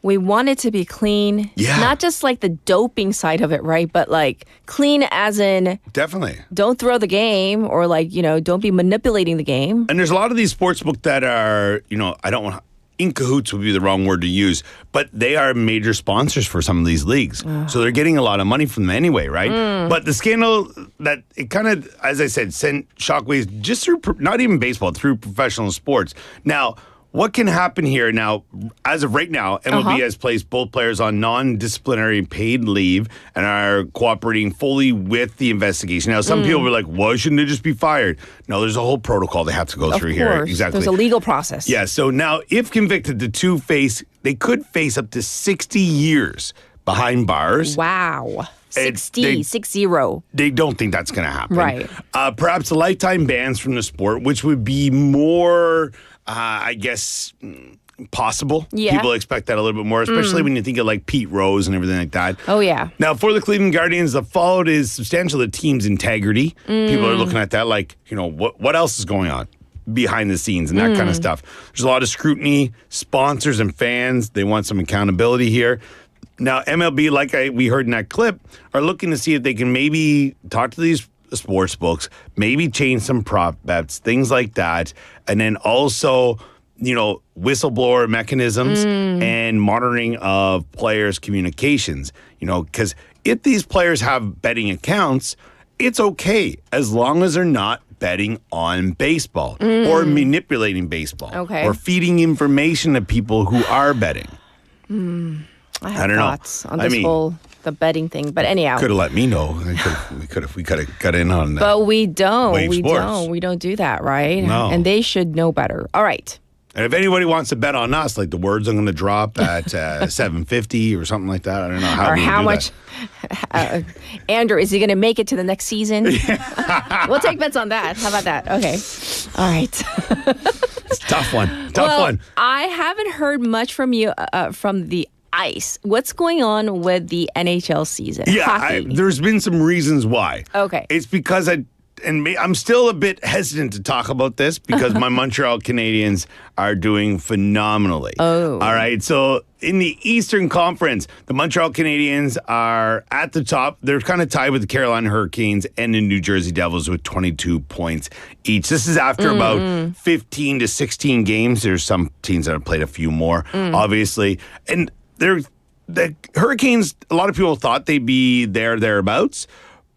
we want it to be clean. Yeah. Not just like the doping side of it, right? But like clean as in Definitely. Don't throw the game or don't be manipulating the game. And there's a lot of these sportsbook that are, I don't want in cahoots would be the wrong word to use, but they are major sponsors for some of these leagues. So they're getting a lot of money from them anyway, right? But the scandal that it kind of, as I said, sent shockwaves just through, not even baseball, through professional sports. Now, what can happen here now, as of right now, MLB has placed both players on non-disciplinary paid leave and are cooperating fully with the investigation. Now, some people were like, why shouldn't they just be fired? No, there's a whole protocol they have to go through here. Exactly. There's a legal process. Yeah, so now if convicted, they could face up to 60 years behind bars. Wow. 60. They don't think that's going to happen. Right. Perhaps lifetime bans from the sport, which would be more, I guess, possible. Yeah. People expect that a little bit more, especially when you think of like Pete Rose and everything like that. Oh, yeah. Now, for the Cleveland Guardians, the fallout is substantial. The team's integrity. People are looking at that like, what else is going on behind the scenes and that kind of stuff. There's a lot of scrutiny, sponsors and fans. They want some accountability here. Now, MLB, like we heard in that clip, are looking to see if they can maybe talk to these sports books, maybe change some prop bets, things like that. And then also, whistleblower mechanisms and monitoring of players' communications. Because if these players have betting accounts, it's okay as long as they're not betting on baseball or manipulating baseball or feeding information to people who are betting. I have thoughts on this the betting thing, but anyhow, could have let me know. We could have got in on that. But we don't. Wave We sports. don't. We don't do that, right? No. And they should know better. All right. And if anybody wants to bet on us, like the words I'm going to drop at 7:50 or something like that, I don't know how. Or how much? Andrew, is he going to make it to the next season? We'll take bets on that. How about that? Okay. All right. It's a tough one. Tough one. I haven't heard much from you from the ice. What's going on with the NHL season? Yeah, there's been some reasons why. Okay. It's because I'm still a bit hesitant to talk about this because my Montreal Canadiens are doing phenomenally. Oh. All right. So in the Eastern Conference, the Montreal Canadiens are at the top. They're kind of tied with the Carolina Hurricanes and the New Jersey Devils with 22 points each. This is after about 15 to 16 games. There's some teams that have played a few more, obviously. And the Hurricanes, a lot of people thought they'd be thereabouts.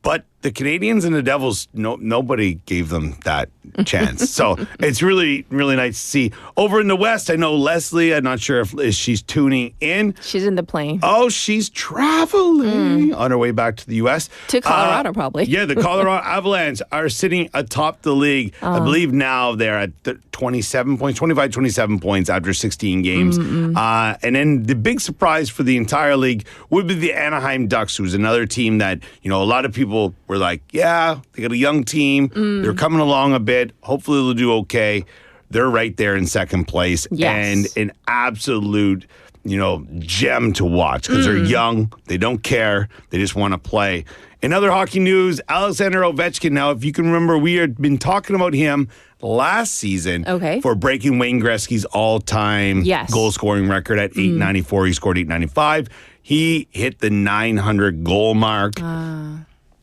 But the Canadians and the Devils, nobody gave them that chance. So it's really, really nice to see. Over in the West, I know Leslie, I'm not sure if she's tuning in. She's in the plane. Oh, she's traveling on her way back to the U.S. To Colorado, probably. Yeah, the Colorado Avalanche are sitting atop the league. I believe now they're at 27 points, 25, 27 points after 16 games. And then the big surprise for the entire league would be the Anaheim Ducks, who's another team that, a lot of people were like, yeah, they got a young team. They're coming along a bit. Hopefully they'll do okay. They're right there in second place. Yes. And an absolute, gem to watch because they're young. They don't care. They just want to play. In other hockey news, Alexander Ovechkin. Now, if you can remember, we had been talking about him last season for breaking Wayne Gretzky's all-time goal-scoring record at 894. He scored 895. He hit the 900 goal mark.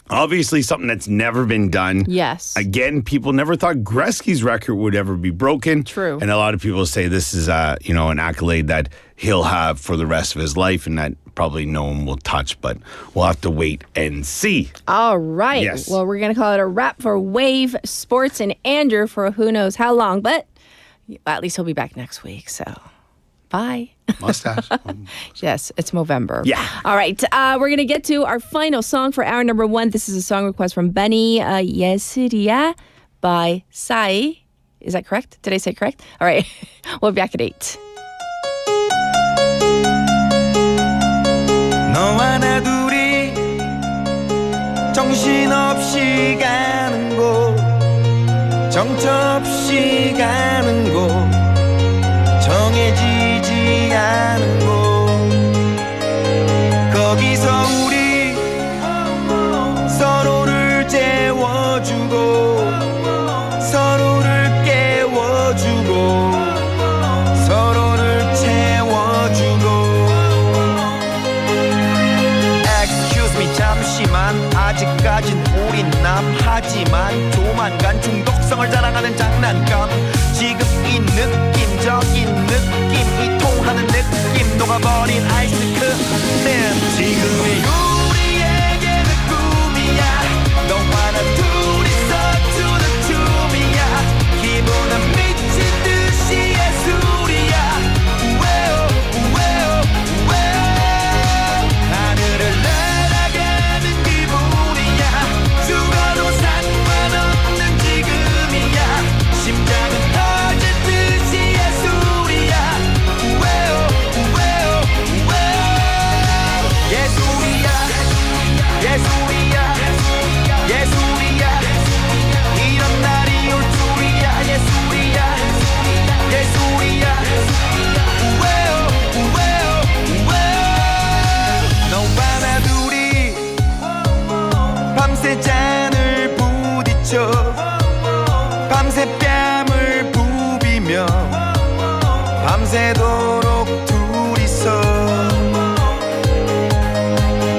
Obviously, something that's never been done. Yes. Again, people never thought Gretzky's record would ever be broken. True. And a lot of people say this is, an accolade that he'll have for the rest of his life, and that probably no one will touch. But we'll have to wait and see. All right. Yes. Well, we're going to call it a wrap for Wave Sports and Andrew for who knows how long, but at least he'll be back next week. So, bye. Mustache. Yes, it's Movember. Yeah. All right. We're going to get to our final song for hour number 1. This is a song request from Benny 예술이야 by Sai. Is that correct? Did I say correct? All right. We'll be back at 8. 너와 나 둘이 정신없이 가는 곳 정처없이 가는 곳 정해지지 않은 곳 거기서 우리 서로를 재워주고 서로를 깨워주고 서로를 채워주고 Excuse me 잠시만 아직까진 우린 남하지만 조만간 중독성을 자랑하는 장난감 지금 이 느낌적인 느낌이 통하는 느낌 녹아버린 아이스크림 지금의 우리에게는 꿈이야 너와 나 둘이서 추는 춤이야 기분은 미친 듯이 예술이야 우웨오 우웨오 우웨오 하늘을 날아가는 기분이야 죽어도 상관없는 지금이야 심장은 터질 듯이 예술이야 우웨오 우웨오 우웨오 예술이야 예술이야 예술이야 이런 날이 올 줄이야 예술이야 예술이야 우웨오 우웨오 우웨오 너와 나 둘이 밤새 잔을 부딪혀 밤새 뺨을 부비며 밤새도록 둘이서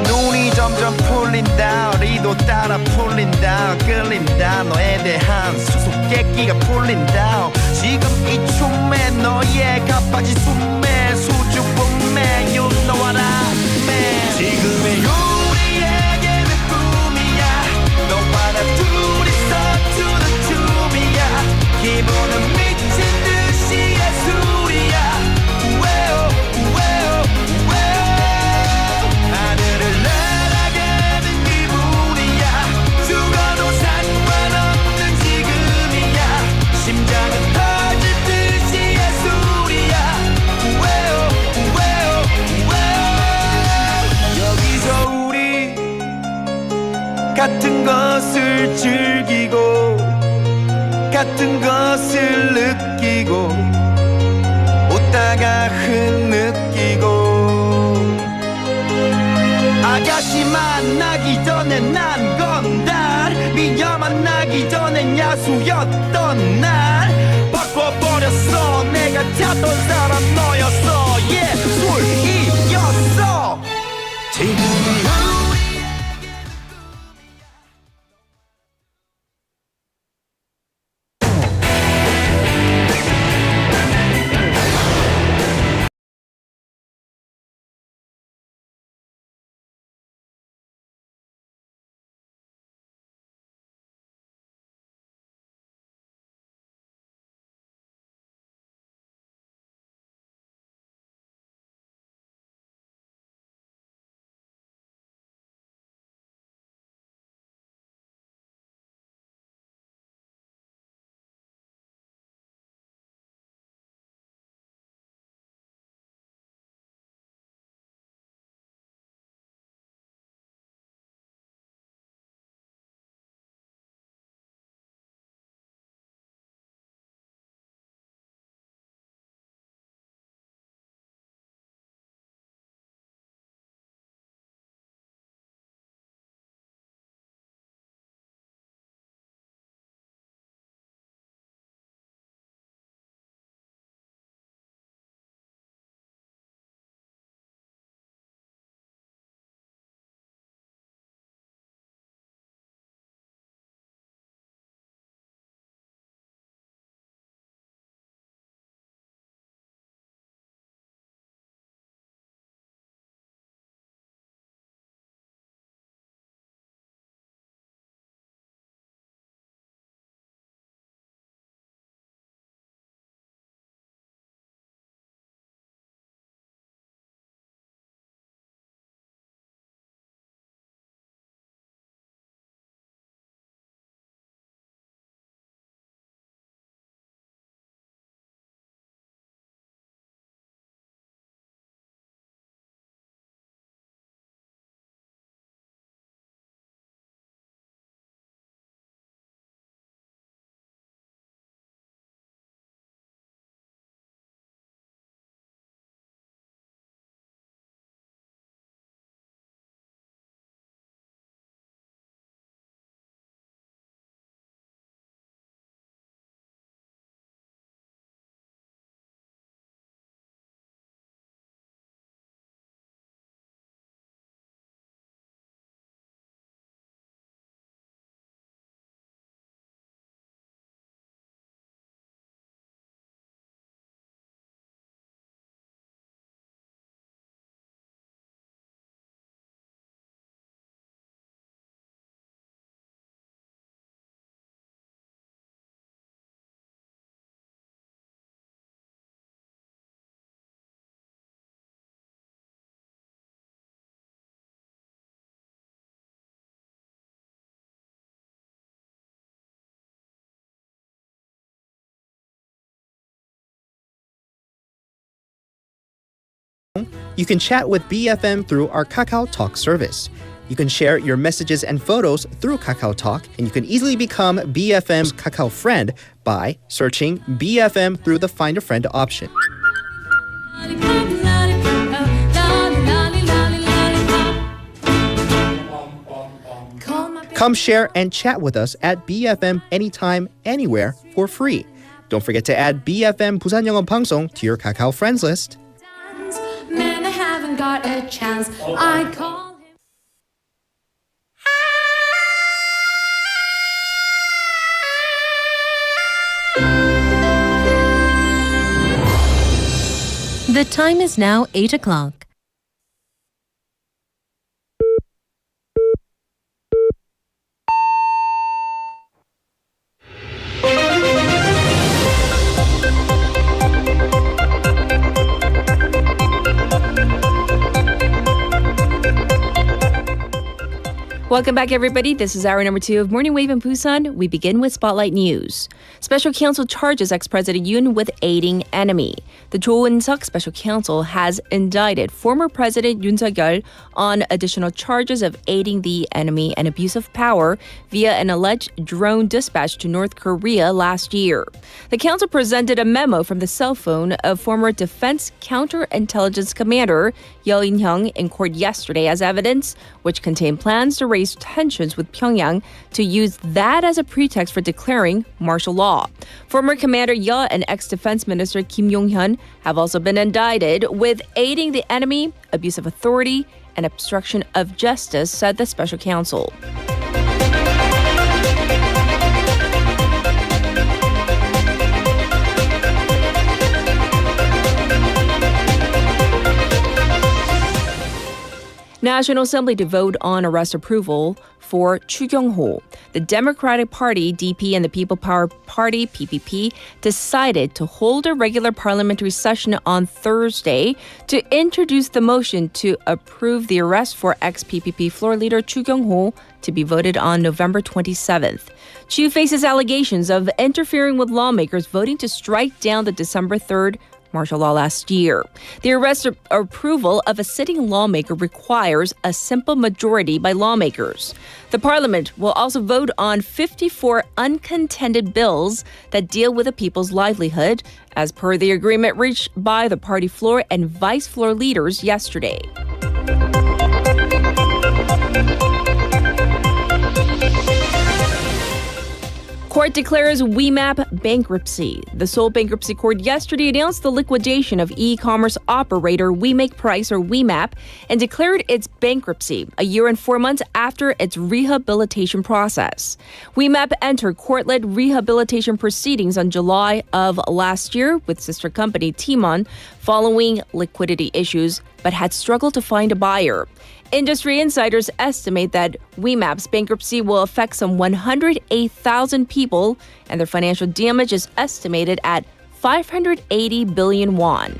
눈이 점점 풀린다 리도 따라 풀린다 끌린다 너에 대한 수수께끼가 풀린다 지금 이 춤에 너의 가빠진 숨에 수줍음에 You know what I mean 지금의 우리에게는 꿈이야 너와 나 둘이서 추는 춤이야 기분은 미친 듯이 예술이야 우웨오 우웨오 우웨오 하늘을 날아가는 기분이야 죽어도 상관없는 지금이야 심장은 터질 듯이 예술이야 우웨오 우웨오 우웨오 여기서 우리 같은 것을 즐기고 같은 것을 느끼고 웃다가 흐느끼고 아가씨 만나기 전에 난 건달 미녀 만나기 전엔 야수였던 날 바꿔버렸어 내가 찾던 사람 너였어 예술이었어 지금이 You can chat with BFM through our Kakao Talk service. You can share your messages and photos through Kakao Talk, and you can easily become BFM's Kakao friend by searching BFM through the Find a Friend option. Come share and chat with us at BFM anytime, anywhere for free. Don't forget to add BFM Busan 영어 방송 to your Kakao friends list. Man, I haven't got a chance. I call him. The time is now 8 o'clock. Welcome back, everybody. This is hour number 2 of Morning Wave in Busan. We begin with Spotlight News. Special Counsel charges ex-President Yoon with aiding enemy. The Cho In-suk Special Counsel has indicted former President Yoon Suk-yeol on additional charges of aiding the enemy and abuse of power via an alleged drone dispatch to North Korea last year. The counsel presented a memo from the cell phone of former Defense Counterintelligence Commander Yeo In-hyung in court yesterday as evidence, which contained plans to raise tensions with Pyongyang to use that as a pretext for declaring martial law. Former Commander Yeo and ex-Defense Minister Kim Yong-hyun have also been indicted with aiding the enemy, abuse of authority, and obstruction of justice, said the special counsel. National Assembly to vote on arrest approval for Chu Kyung-ho. The Democratic Party, DP, and the People Power Party, PPP, decided to hold a regular parliamentary session on Thursday to introduce the motion to approve the arrest for ex-PPP floor leader Chu Kyung-ho to be voted on November 27th. Chu faces allegations of interfering with lawmakers voting to strike down the December 3rd martial law last year. The arrest approval of a sitting lawmaker requires a simple majority by lawmakers. The parliament will also vote on 54 uncontended bills that deal with the people's livelihood, as per the agreement reached by the party floor and vice floor leaders yesterday. Court declares WeMap bankruptcy. The Seoul Bankruptcy Court yesterday announced the liquidation of e-commerce operator WeMakePrice or WeMap and declared its bankruptcy a year and 4 months after its rehabilitation process. WeMap entered court-led rehabilitation proceedings on July of last year with sister company Timon following liquidity issues, but had struggled to find a buyer. Industry insiders estimate that WeMap's bankruptcy will affect some 108,000 people, and their financial damage is estimated at 580 billion won.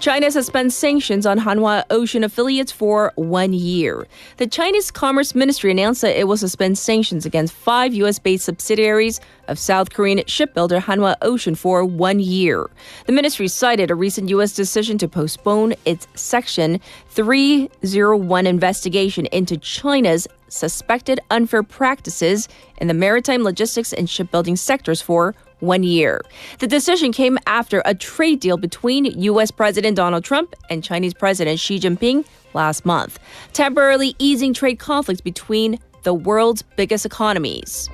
China suspends sanctions on Hanwha Ocean affiliates for 1 year. The Chinese Commerce Ministry announced that it will suspend sanctions against 5 U.S.-based subsidiaries of South Korean shipbuilder Hanwha Ocean for 1 year. The ministry cited a recent U.S. decision to postpone its Section 301 investigation into China's suspected unfair practices in the maritime logistics and shipbuilding sectors for 1 year. The decision came after a trade deal between U.S. President Donald Trump and Chinese President Xi Jinping last month, temporarily easing trade conflicts between the world's biggest economies.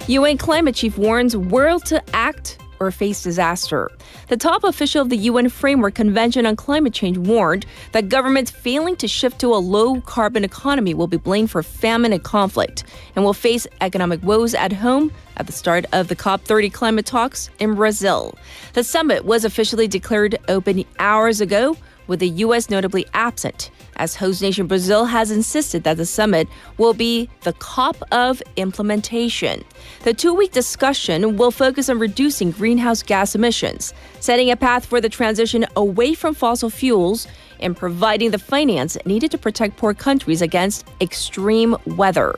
UN climate chief warns world to act or face disaster. The top official of the UN Framework Convention on Climate Change warned that governments failing to shift to a low-carbon economy will be blamed for famine and conflict and will face economic woes at home at the start of the COP30 climate talks in Brazil. The summit was officially declared open hours ago, with the U.S. notably absent, as host nation Brazil has insisted that the summit will be the COP of implementation. The 2-week discussion will focus on reducing greenhouse gas emissions, setting a path for the transition away from fossil fuels, and providing the finance needed to protect poor countries against extreme weather.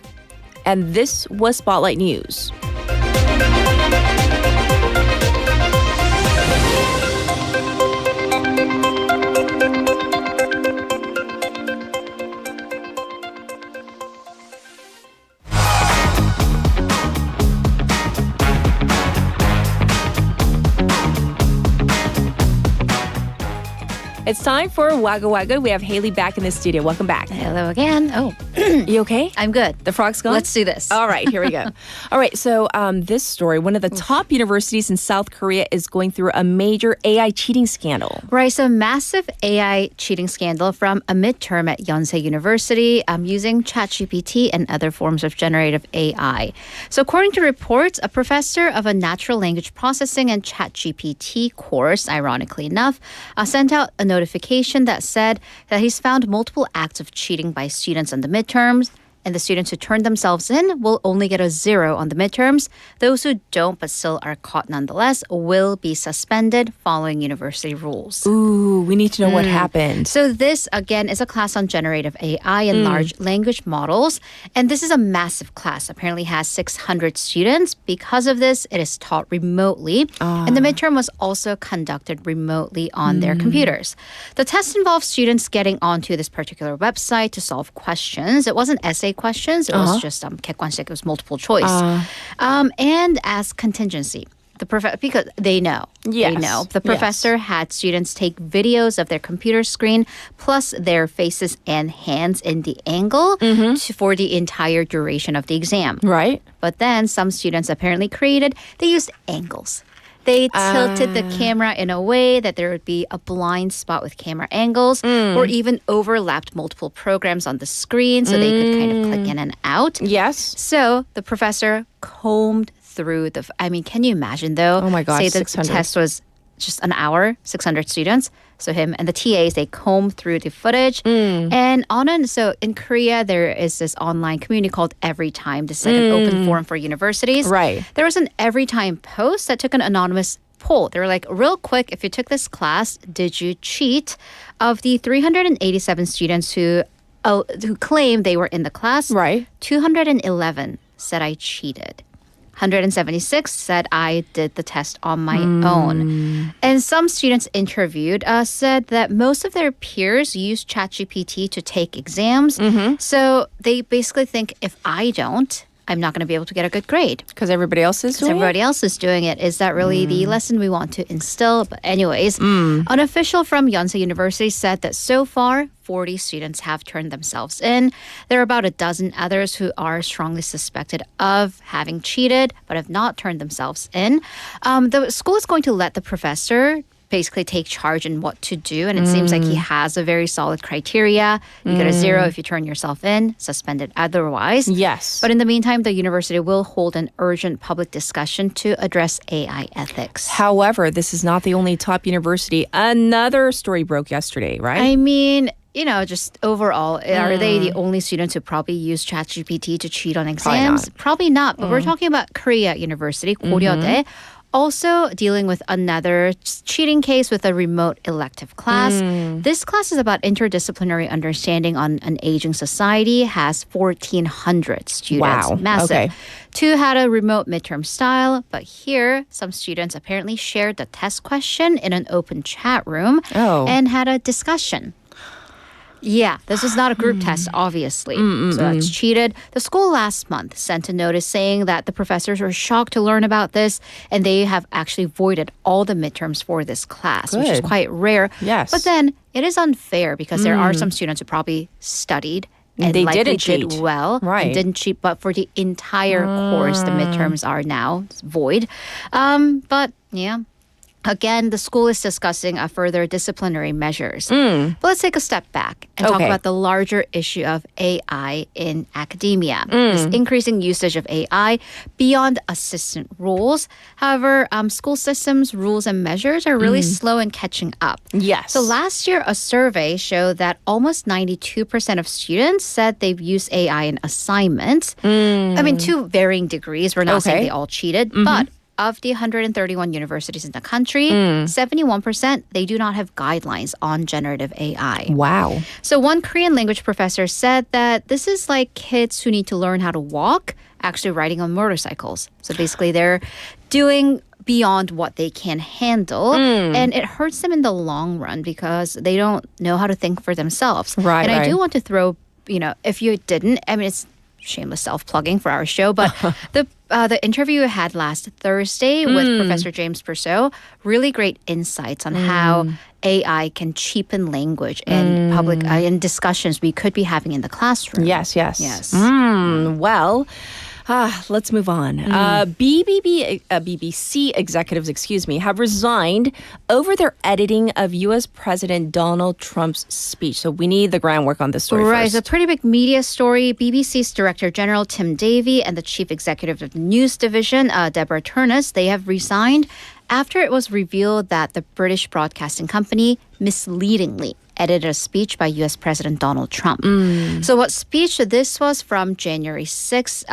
And this was Spotlight News. It's time for Waggle Waggle. We have Haley back in the studio. Welcome back. Hello again. Oh, you okay? I'm good. The frog's gone? Let's do this. All right, here we go. All right, so this story, one of the top universities in South Korea is going through a major AI cheating scandal. Right, so massive AI cheating scandal from a midterm at Yonsei University using ChatGPT and other forms of generative AI. So according to reports, a professor of a natural language processing and ChatGPT course, ironically enough, sent out a notification that said that he's found multiple acts of cheating by students on the midterms, and the students who turn themselves in will only get a 0 on the midterms. Those who don't but still are caught nonetheless will be suspended following university rules. Ooh, we need to know what happened. So this, again, is a class on generative AI and large language models. And this is a massive class. Apparently has 600 students. Because of this, it is taught remotely. And the midterm was also conducted remotely on their computers. The test involved students getting onto this particular website to solve questions. It wasn't essay questions. It was just 객관식. It was multiple choice. And as contingency. Because they know. Yes. They know. The professor had students take videos of their computer screen plus their faces and hands in the angle for the entire duration of the exam. Right. But then some students apparently they used angles. They tilted the camera in a way that there would be a blind spot with camera angles or even overlapped multiple programs on the screen so they could kind of click in and out. Yes. So the professor combed through can you imagine though? Oh my gosh, say the 600. test was just an hour, 600 students. So him and the TAs, they comb through the footage. And so in Korea, there is this online community called Everytime. This is like an open forum for universities. Right. There was an Everytime post that took an anonymous poll. They were like, real quick, if you took this class, did you cheat? Of the 387 students who claimed they were in the class, right, 211 said I cheated. 176 said I did the test on my own. And some students interviewed said that most of their peers use ChatGPT to take exams. So they basically think if I don't, I'm not going to be able to get a good grade. Because everybody else is doing it? Everybody else is doing it. Is that really the lesson we want to instill? But anyways, an official from Yonsei University said that so far, 40 students have turned themselves in. There are about a dozen others who are strongly suspected of having cheated but have not turned themselves in. The school is going to let the professor basically take charge in what to do. And it seems like he has a very solid criteria. You get a 0 if you turn yourself in, suspended otherwise. Yes. But in the meantime, the university will hold an urgent public discussion to address AI ethics. However, this is not the only top university. Another story broke yesterday, right? I mean, just overall, are they the only students who probably use ChatGPT to cheat on exams? Probably not. But we're talking about Korea University, Goryeo-dae. Also dealing with another cheating case with a remote elective class. This class is about interdisciplinary understanding on an aging society, has 1,400 students. Wow. Massive. Okay. 2 had a remote midterm style, but here some students apparently shared the test question in an open chat room and had a discussion. Yeah, this is not a group test, obviously. So that's cheated. The school last month sent a notice saying that the professors were shocked to learn about this, and they have actually voided all the midterms for this class, which is quite rare. Yes. But then it is unfair because there are some students who probably studied and they likely didn't cheat. did well Right. and didn't cheat, but for the entire course, the midterms are now void. But yeah. Again, the school is discussing further disciplinary measures. But let's take a step back and talk about the larger issue of AI in academia. This increasing usage of AI beyond assistant roles. However, school systems, rules, and measures are really slow in catching up. Yes. So last year, a survey showed that almost 92% of students said they've used AI in assignments. I mean, to varying degrees. We're not saying they all cheated, but of the 131 universities in the country, 71%, they do not have guidelines on generative AI. Wow. So one Korean language professor said that this is like kids who need to learn how to walk, actually riding on motorcycles. So basically they're doing beyond what they can handle, and it hurts them in the long run because they don't know how to think for themselves. Right, and I do want to throw, if you didn't, I mean, it's shameless self-plugging for our show, but the interview we had last Thursday with Professor James Purcell, really great insights on how AI can cheapen language in public in discussions we could be having in the classroom. Yes. Well, let's move on. BBC executives, have resigned over their editing of U.S. President Donald Trump's speech. So we need the groundwork on this story Right, first. it's a pretty big media story. BBC's Director General Tim Davie and the Chief Executive of the News Division, Deborah Turnus, they have resigned after it was revealed that the British Broadcasting Company misleadingly edited a speech by U.S. President Donald Trump. So what speech? This was from January 6th,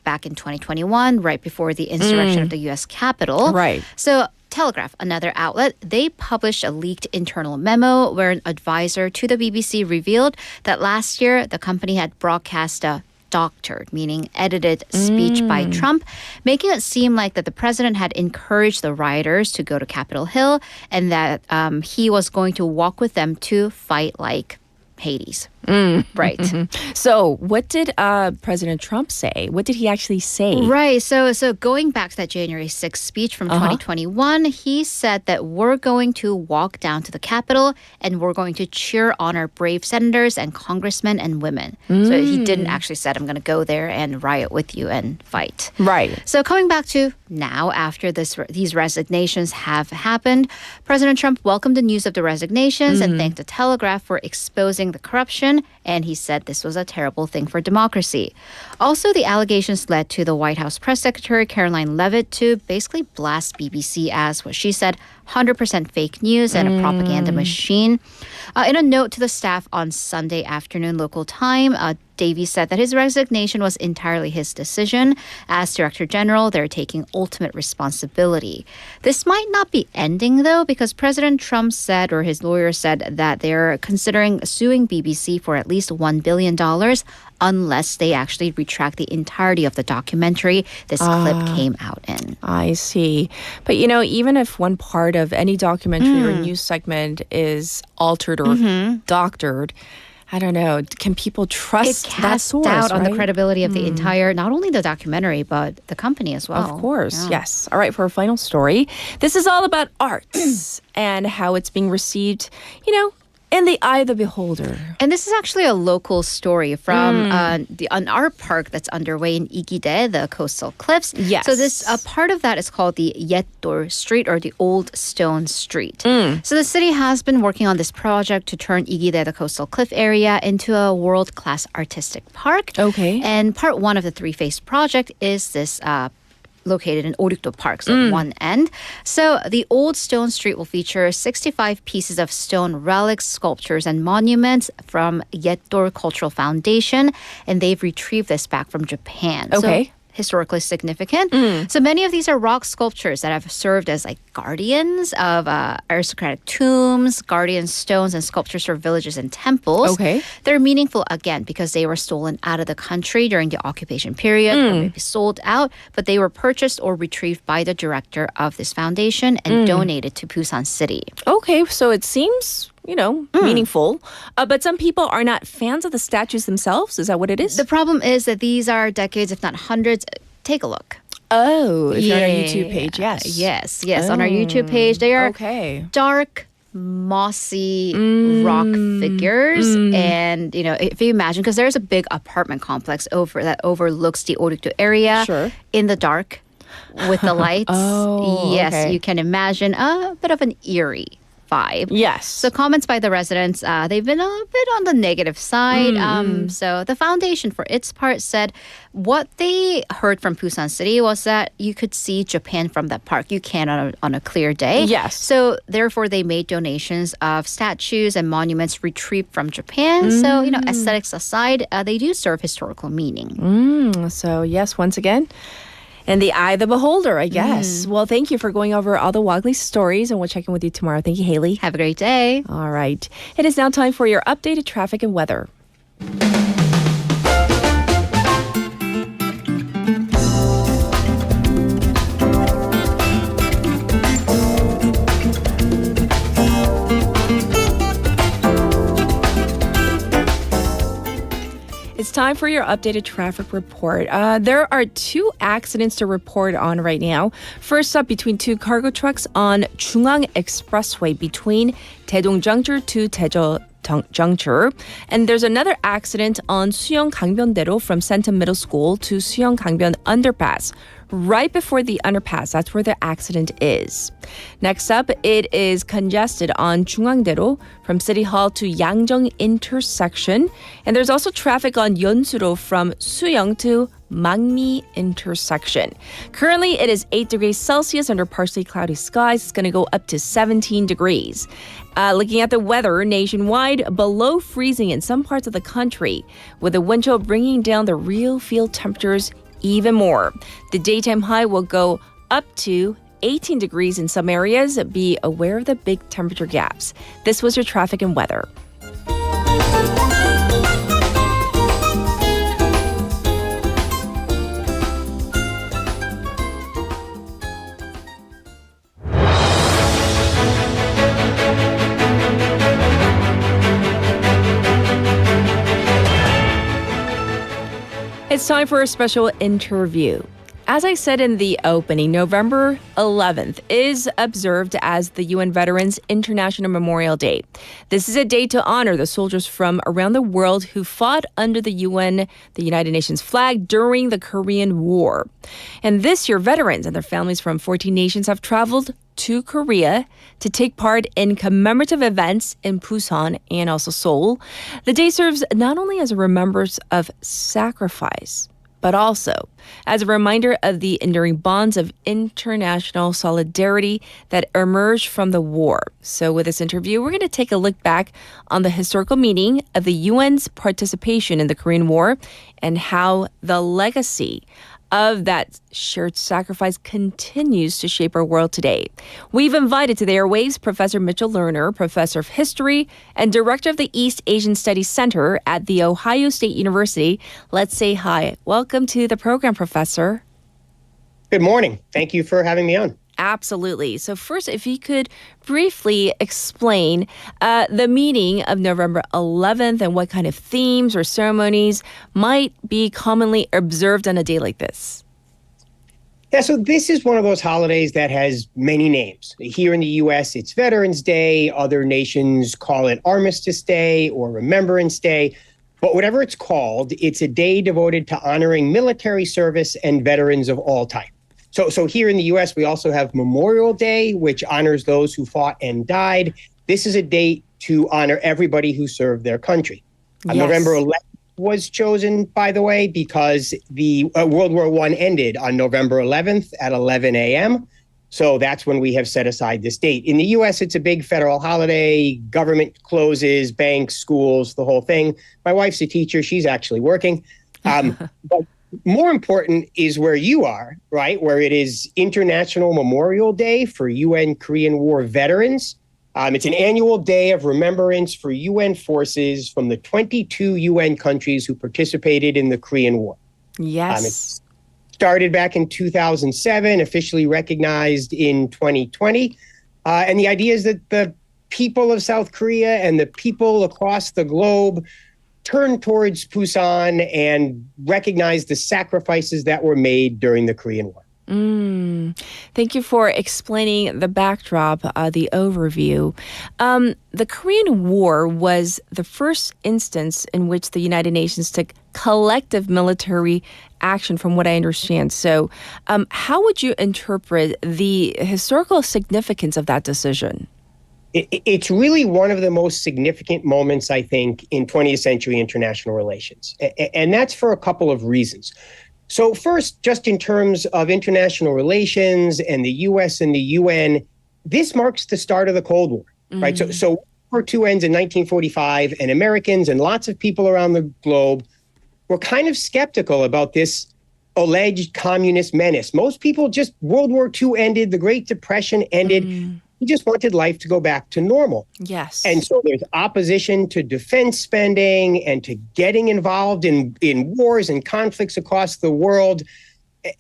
back in 2021, right before the insurrection of the U.S. Capitol. Right. So Telegraph, another outlet, they published a leaked internal memo where an advisor to the BBC revealed that last year the company had broadcast a doctored, meaning edited speech by Trump, making it seem like that the president had encouraged the rioters to go to Capitol Hill and that he was going to walk with them to fight like Hades. Right. So what did President Trump say? What did he actually say? Right. So going back to that January 6th speech from 2021, he said that we're going to walk down to the Capitol and we're going to cheer on our brave senators and congressmen and women. So he didn't actually say, I'm going to go there and riot with you and fight. Right. So coming back to now, after these resignations have happened, President Trump welcomed the news of the resignations and thanked the Telegraph for exposing the corruption. And he said this was a terrible thing for democracy. Also, the allegations led to the White House press secretary, Caroline Leavitt, to basically blast BBC as what she said, 100% fake news and a propaganda machine. In a note to the staff on Sunday afternoon local time, Davie said that his resignation was entirely his decision. As Director General, they're taking ultimate responsibility. This might not be ending, though, because President Trump said, or his lawyer said, that they're considering suing BBC for at least $1 billion unless they actually retract the entirety of the documentary this clip came out in. I see. But, even if one part of any documentary or news segment is altered or doctored, I don't know. Can people trust that source? It casts doubt on the right? credibility of the entire, not only the documentary, but the company as well. Of course, yes. All right, for our final story, this is all about arts and how it's being received, in the eye of the beholder. And this is actually a local story from an art park that's underway in Igide, the coastal cliffs. Yes. So this part of that is called the Yetdor Street, or the Old Stone Street. So the city has been working on this project to turn Igide, the coastal cliff area, into a world-class artistic park. Okay. And part one of the three-phase project is this located in Orikdo Park, so one end. So the Old Stone Street will feature 65 pieces of stone relics, sculptures, and monuments from Yetdor Cultural Foundation, and they've retrieved this back from Japan. Okay. So historically significant. So many of these are rock sculptures that have served as like guardians of aristocratic tombs, guardian stones, and sculptures for villages and temples. Okay. They're meaningful again because they were stolen out of the country during the occupation period or maybe sold out, but they were purchased or retrieved by the director of this foundation and donated to Busan City. Okay, so it seems meaningful. But some people are not fans of the statues themselves. Is that what it is? The problem is that these are decades, if not hundreds. Take a look. Oh, if you're on our YouTube page, yes. Yes. On our YouTube page, they are dark, mossy rock figures. And, if you imagine, because there's a big apartment complex that overlooks the Orikdo area in the dark. with the lights. Yes, okay. you can imagine a bit of an eerie vibe. Yes. So comments by the residents, they've been a bit on the negative side. So the foundation, for its part, said what they heard from Busan City was that you could see Japan from that park. You can on a clear day. Yes. So therefore, they made donations of statues and monuments retrieved from Japan. So, aesthetics aside, they do serve historical meaning. So yes, once again, in the eye of the beholder, I guess. Well, thank you for going over all the Wagley stories, and we'll check in with you tomorrow. Thank you, Haley. Have a great day. All right. It is now time for your updated traffic and weather. It's time for your updated traffic report. There are 2 accidents to report on right now. First up, between 2 cargo trucks on Chungang Expressway between Daedong Juncture to Daejeon Juncture. And there's another accident on Suyong Gangbyeon-daero from Senton Middle School to Suyong Gangbyeon Underpass. Right before the underpass, that's where the accident is. Next up, it is congested on Jungangdaero from City Hall to Yangjong intersection. And there's also traffic on Yeonsuro from Suyong to Mangmi intersection. Currently, it is 8 degrees Celsius under partially cloudy skies. It's going to go up to 17 degrees. Looking at the weather nationwide, below freezing in some parts of the country, with the wind chill bringing down the real field temperatures even more. The daytime high will go up to 18 degrees in some areas. Be aware of the big temperature gaps. This was your traffic and weather. It's time for a special interview. As I said in the opening, November 11th is observed as the UN Veterans International Memorial Day. This is a day to honor the soldiers from around the world who fought under the United Nations flag during the Korean War. And this year, veterans and their families from 14 nations have traveled to Korea to take part in commemorative events in Busan and also Seoul. The day serves not only as a remembrance of sacrifice, but also as a reminder of the enduring bonds of international solidarity that emerged from the war. So with this interview, we're going to take a look back on the historical meaning of the UN's participation in the Korean War and how the legacy of that shared sacrifice continues to shape our world today. We've invited to the airwaves Professor Mitchell Lerner, Professor of History and Director of the East Asian Studies Center at The Ohio State University. Let's say hi. Welcome to the program, Professor. Good morning. Thank you for having me on. Absolutely. So first, if you could briefly explain the meaning of November 11th and what kind of themes or ceremonies might be commonly observed on a day like this. Yeah, so this is one of those holidays that has many names. Here in the U.S., it's Veterans Day. Other nations call it Armistice Day or Remembrance Day. But whatever it's called, it's a day devoted to honoring military service and veterans of all types. So here in the U.S., we also have Memorial Day, which honors those who fought and died. This is a date to honor everybody who served their country. Yes. November 11th was chosen, by the way, because the World War I ended on November 11th at 11 a.m. So that's when we have set aside this date. In the U.S., it's a big federal holiday. Government closes, banks, schools, the whole thing. My wife's a teacher. She's actually working. But more important is where you are, right? Where it is International Memorial Day for UN Korean War veterans. It's an annual day of remembrance for UN forces from the 22 UN countries who participated in the Korean War. Yes. It started back in 2007, officially recognized in 2020. And the idea is that the people of South Korea and the people across the globe turn towards Busan and recognize the sacrifices that were made during the Korean War. Thank you for explaining the backdrop, the overview. The Korean War was the first instance in which the United Nations took collective military action, from what I understand. So how would you interpret the historical significance of that decision? It's really one of the most significant moments, I think, in 20th century international relations. And that's for a couple of reasons. So first, just in terms of international relations and the U.S. and the UN, this marks the start of the Cold War, right? So World War II ends in 1945, and Americans and lots of people around the globe were kind of skeptical about this alleged communist menace. Most people World War II ended, the Great Depression ended. We just wanted life to go back to normal. Yes. And so there's opposition to defense spending and to getting involved in wars and conflicts across the world.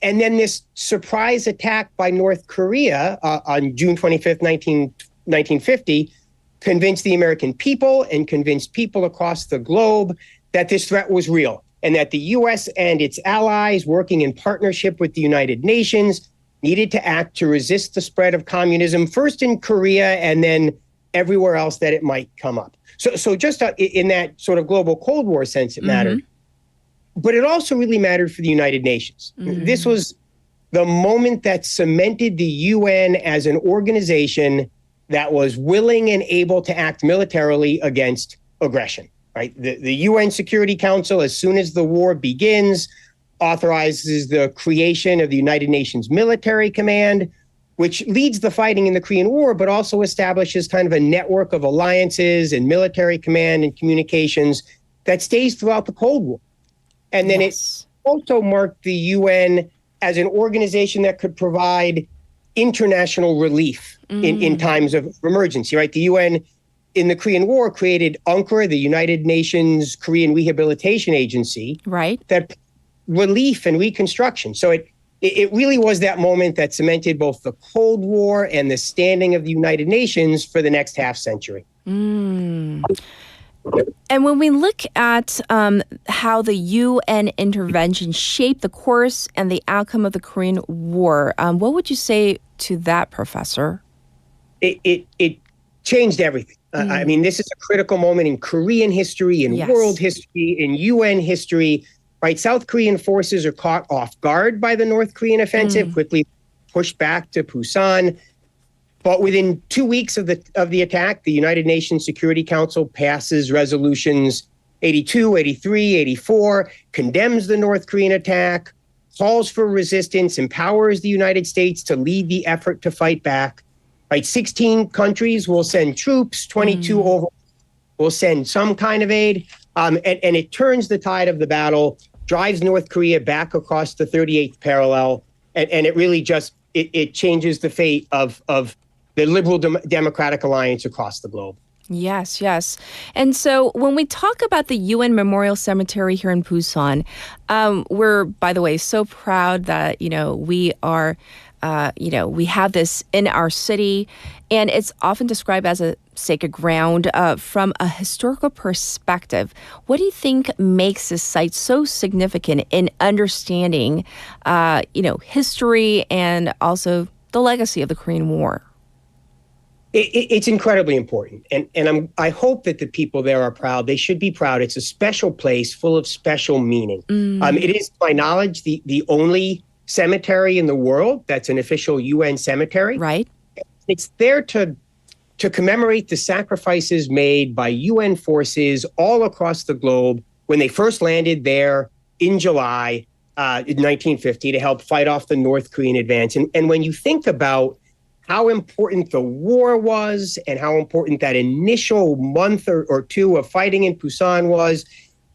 And then this surprise attack by North Korea on June 25th, 1950, convinced the American people and convinced people across the globe that this threat was real and that the U.S. and its allies, working in partnership with the United Nations, needed to act to resist the spread of communism, first in Korea and then everywhere else that it might come up. So just in that sort of global Cold War sense, it mattered. But it also really mattered for the United Nations. This was the moment that cemented the UN as an organization that was willing and able to act militarily against aggression, right? The UN Security Council, as soon as the war begins, authorizes the creation of the United Nations Military Command, which leads the fighting in the Korean War, but also establishes kind of a network of alliances and military command and communications that stays throughout the Cold War. And then it also marked the UN as an organization that could provide international relief in times of emergency, right? The UN in the Korean War created UNCRA, the United Nations Korean Rehabilitation Agency, right? That relief and reconstruction. So it really was that moment that cemented both the Cold War and the standing of the United Nations for the next half century. And when we look at how the UN intervention shaped the course and the outcome of the Korean War, what would you say to that, Professor? It changed everything. I mean, this is a critical moment in Korean history, in world history, in UN history. Right, South Korean forces are caught off guard by the North Korean offensive, quickly pushed back to Busan. But within 2 weeks of the attack, the United Nations Security Council passes resolutions 82, 83, 84, condemns the North Korean attack, calls for resistance, empowers the United States to lead the effort to fight back. Right, 16 countries will send troops, 22 over will send some kind of aid. And it turns the tide of the battle, drives North Korea back across the 38th parallel, and it really just it changes the fate of the liberal democratic alliance across the globe. Yes, yes. And so when we talk about the UN Memorial Cemetery here in Busan, we're, by the way, so proud that, we are, we have this in our city, and it's often described as a sacred ground. From a historical perspective, what do you think makes this site so significant in understanding, history and also the legacy of the Korean War? It's incredibly important, and I hope that the people there are proud. They should be proud. It's a special place full of special meaning. It is, to my knowledge, the only cemetery in the world that's an official UN cemetery. Right. It's there to commemorate the sacrifices made by UN forces all across the globe when they first landed there in July in 1950 to help fight off the North Korean advance. And when you think about how important the war was and how important that initial month or two of fighting in Busan was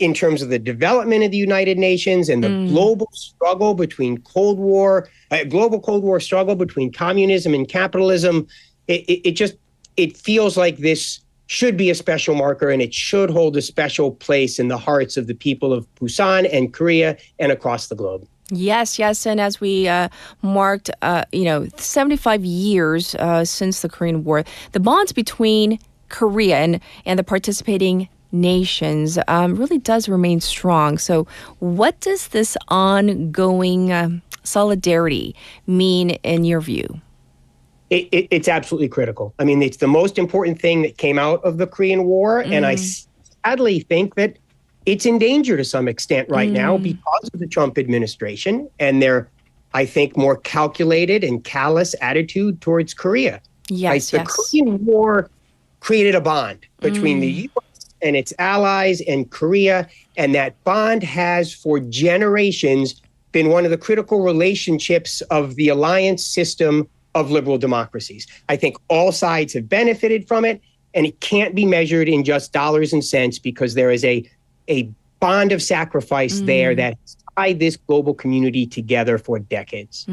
in terms of the development of the United Nations and the global struggle between global Cold War struggle between communism and capitalism, it feels like this should be a special marker, and it should hold a special place in the hearts of the people of Busan and Korea and across the globe. Yes, yes. And as we marked, 75 years since the Korean War, the bonds between Korea and the participating nations really does remain strong. So what does this ongoing solidarity mean in your view? It's absolutely critical. I mean, it's the most important thing that came out of the Korean War. And I sadly think that it's in danger to some extent right now because of the Trump administration and their, I think, more calculated and callous attitude towards Korea. Yes, The Korean War created a bond between the U.S. and its allies and Korea. And that bond has for generations been one of the critical relationships of the alliance system of liberal democracies. I think all sides have benefited from it, and it can't be measured in just dollars and cents because there is a bond of sacrifice there that has tied this global community together for decades.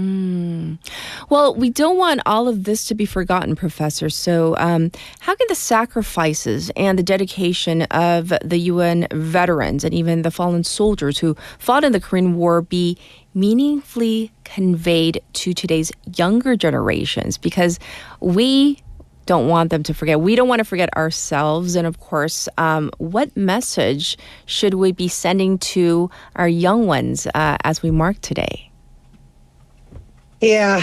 Well, we don't want all of this to be forgotten, Professor. So how can the sacrifices and the dedication of the UN veterans and even the fallen soldiers who fought in the Korean War be meaningfully conveyed to today's younger generations? Because we don't want them to forget. We don't want to forget ourselves. And of course, what message should we be sending to our young ones as we mark today? Yeah,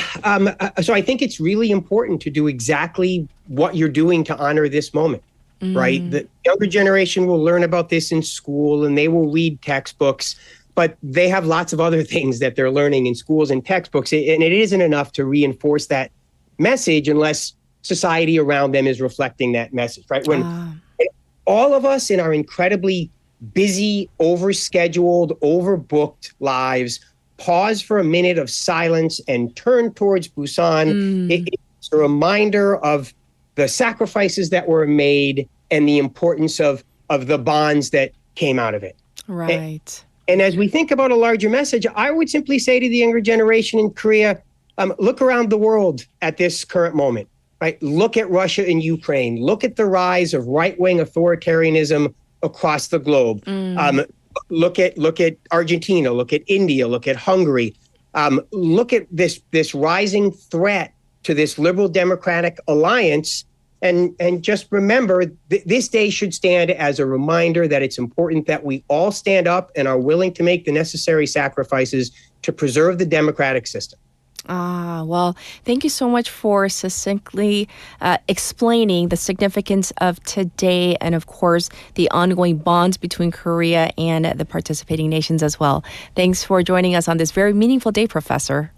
so I think it's really important to do exactly what you're doing to honor this moment, right? The younger generation will learn about this in school and they will read textbooks, but they have lots of other things that they're learning in schools and textbooks. And it isn't enough to reinforce that message unless society around them is reflecting that message, right? When all of us in our incredibly busy, overscheduled, overbooked lives pause for a minute of silence and turn towards Busan, it's a reminder of the sacrifices that were made and the importance of the bonds that came out of it. Right. And as we think about a larger message, I would simply say to the younger generation in Korea, look around the world at this current moment. Right? Look at Russia and Ukraine. Look at the rise of right-wing authoritarianism across the globe. Look at Argentina. Look at India. Look at Hungary. Look at this rising threat to this liberal democratic alliance. And just remember, this day should stand as a reminder that it's important that we all stand up and are willing to make the necessary sacrifices to preserve the democratic system. Well, thank you so much for succinctly explaining the significance of today and, of course, the ongoing bonds between Korea and the participating nations as well. Thanks for joining us on this very meaningful day, Professor.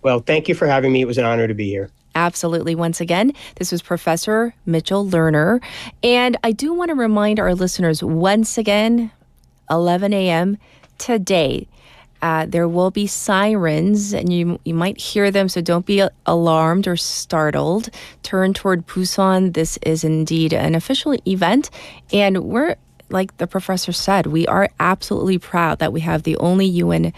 Well, thank you for having me. It was an honor to be here. Absolutely. Once again, this was Professor Mitchell Lerner. And I do want to remind our listeners once again, 11 a.m. today, there will be sirens, and you might hear them, so don't be alarmed or startled. Turn toward Busan. This is indeed an official event, and we're, like the professor said, we are absolutely proud that we have the only UN,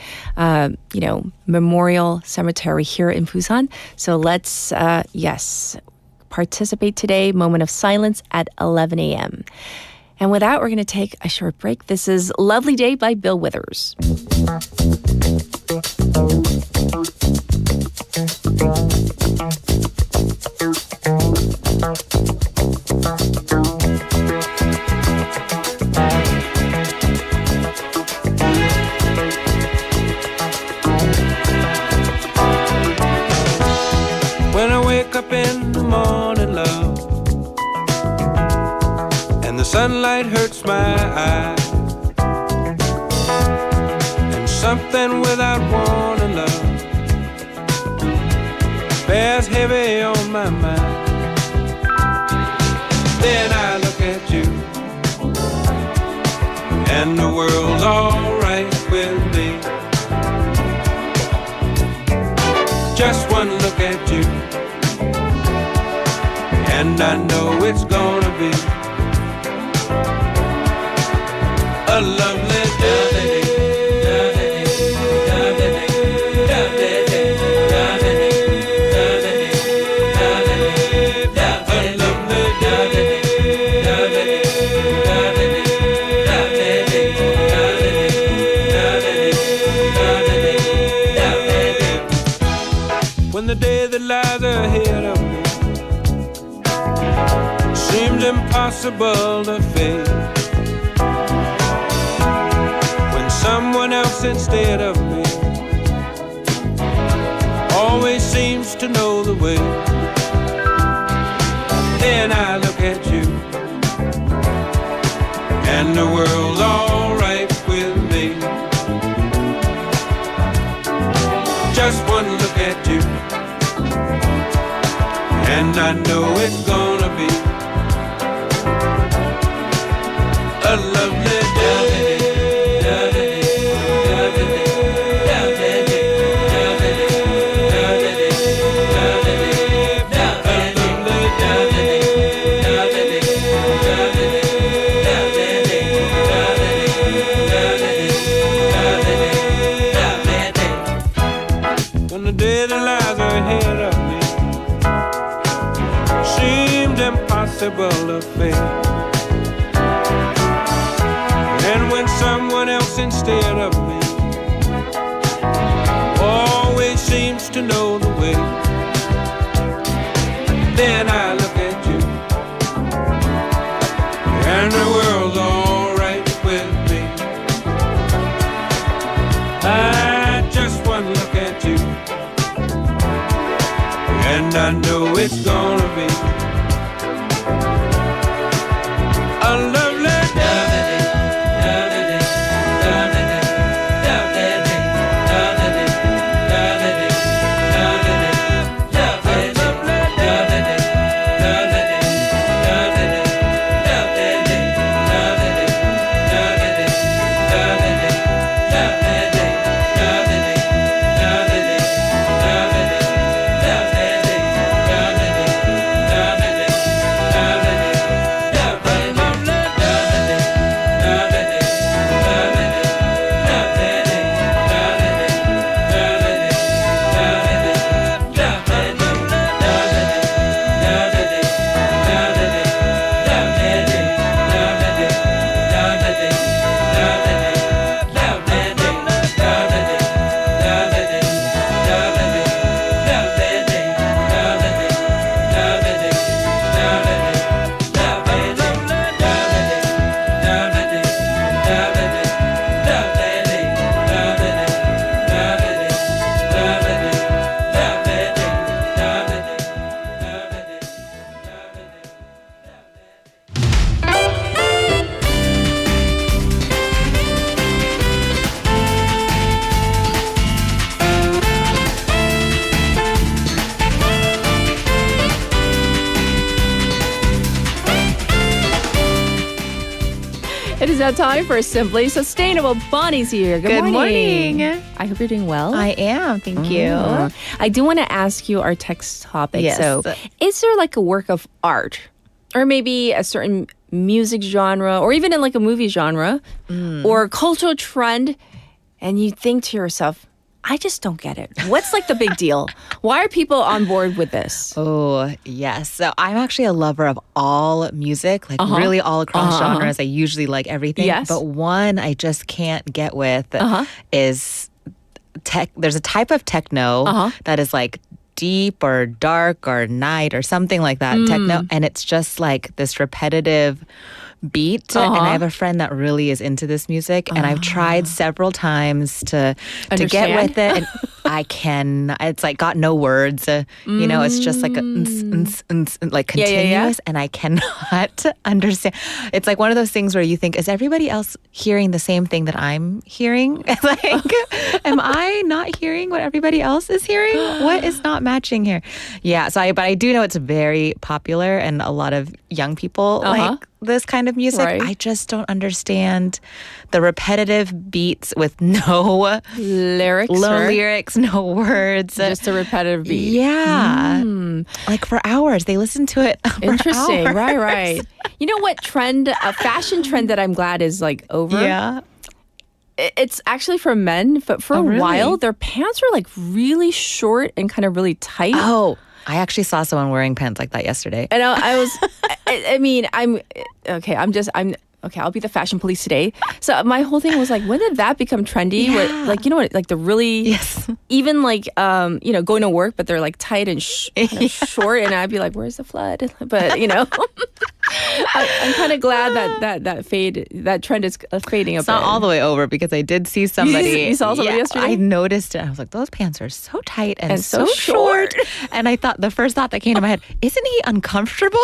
memorial cemetery here in Busan. So let's, participate today. Moment of silence at 11 a.m. And with that, we're going to take a short break. This is Lovely Day by Bill Withers. When I wake up in the morning, love, the sunlight hurts my eyes, and something without warning, love, bears heavy on my mind. Then I look at you, and the world's alright with me. Just one look at you, and I know it's gonna be a lovely day. When the day that lies ahead of me seems impossible to face, someone else instead of me seems to know the way. Then I look at you, and the world's all right with me. Just one look at you, and I know it's gonna be a lovely day. When the day that lies ahead of me seemed impossible to face, and when someone else instead of me always seems to know the way, then I look at you, and the world's all right with me. I just one look at you, and I know it's gonna be a lovely day. It is now time for Simply Sustainable. Bonnie's here. Good morning. I hope you're doing well. I am. Thank you. I do want to ask you our text topic. Yes. So, is there like a work of art or maybe a certain music genre or even in like a movie genre or cultural trend and you think to yourself, I just don't get it. What's like the big deal? Why are people on board with this? Oh, yes. So I'm actually a lover of all music, like really all across genres. I usually like everything. Yes. But one I just can't get with is tech. There's a type of techno that is like deep or dark or night or something like that, techno. And it's just like this repetitive beat. And I have a friend that really is into this music. And I've tried several times to get with it. And it's like got no words. You know, it's just like a like continuous. And I cannot understand. It's like one of those things where you think, is everybody else hearing the same thing that I'm hearing? Like, am I not hearing what everybody else is hearing? What is not matching here? Yeah. But I do know it's very popular and a lot of young people like this kind of music. Right. I just don't understand the repetitive beats with no lyrics, no words. Just a repetitive beat. Yeah. Like for hours. They listen to it for Interesting. hours. Right. You know what trend, a fashion trend that I'm glad is like over? Yeah. It's actually for men, but for a while, their pants are like really short and kind of really tight. Oh, I actually saw someone wearing pants like that yesterday. And I was, I'll be the fashion police today. So my whole thing was like, when did that become trendy? Yeah. Where, like, you know what, like the really, even like, going to work, but they're like tight and kind of short. And I'd be like, where's the flood? But, I'm kind of glad that trend is fading a It's bit. not all the way over because I did see somebody. You saw somebody yesterday? I noticed it. I was like, those pants are so tight and so short. And I thought, the first thought that came to my head, isn't he uncomfortable?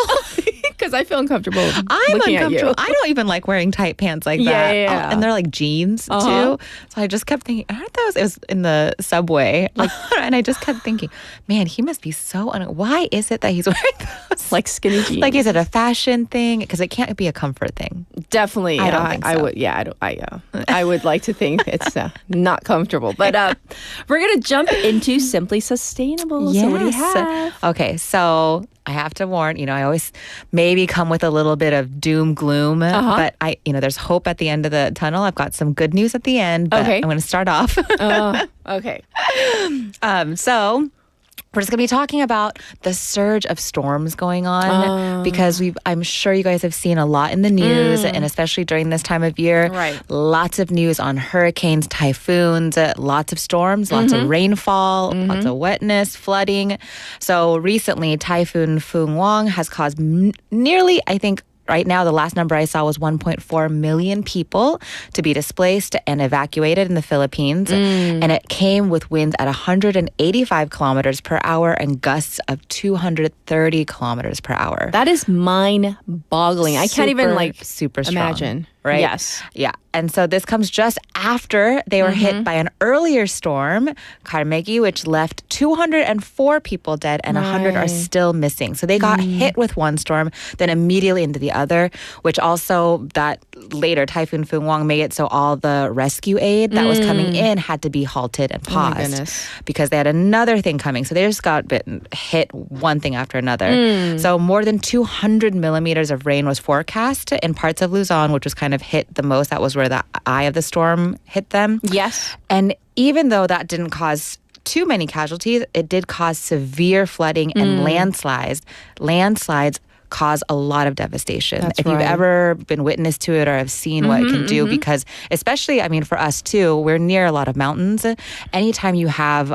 Because I feel uncomfortable. I'm looking uncomfortable. At you. I don't even like wearing tight pants like that. Yeah. And they're like jeans too. So I just kept thinking, aren't those? It was in the subway. And I just kept thinking, man, he must be so, why is it that he's wearing those? Like skinny jeans. Like, is it a fashion thing? Because it can't be a comfort thing. Definitely. I don't think so. I would. Yeah. I would like to think it's not comfortable. But we're gonna jump into Simply Sustainable. Yes. So what do you have? Okay, so I have to warn, I always maybe come with a little bit of doom gloom, but there's hope at the end of the tunnel. I've got some good news at the end, but I'm going to start off. Okay. So we're just going to be talking about the surge of storms going on because I'm sure you guys have seen a lot in the news, and especially during this time of year, lots of news on hurricanes, typhoons, lots of storms, lots of rainfall, lots of wetness, flooding. So recently, Typhoon Foong Wang has caused nearly, I think, right now, the last number I saw was 1.4 million people to be displaced and evacuated in the Philippines. And it came with winds at 185 kilometers per hour and gusts of 230 kilometers per hour. That is mind-boggling. I can't even super strong, imagine. Right? Yes. Yeah. And so this comes just after they were hit by an earlier storm, Karmegi, which left 204 people dead and 100 are still missing. So they got hit with one storm, then immediately into the other, which also that later Typhoon Foong Wang made it so all the rescue aid that was coming in had to be halted and paused because they had another thing coming. So they just got hit one thing after another. So more than 200 millimeters of rain was forecast in parts of Luzon, which was kind of hit the most. That was where the eye of the storm hit them. Yes. And even though that didn't cause too many casualties, it did cause severe flooding and landslides. Landslides cause a lot of devastation. That's if you've ever been witness to it or have seen what it can do, because especially, for us too, we're near a lot of mountains. Anytime you have,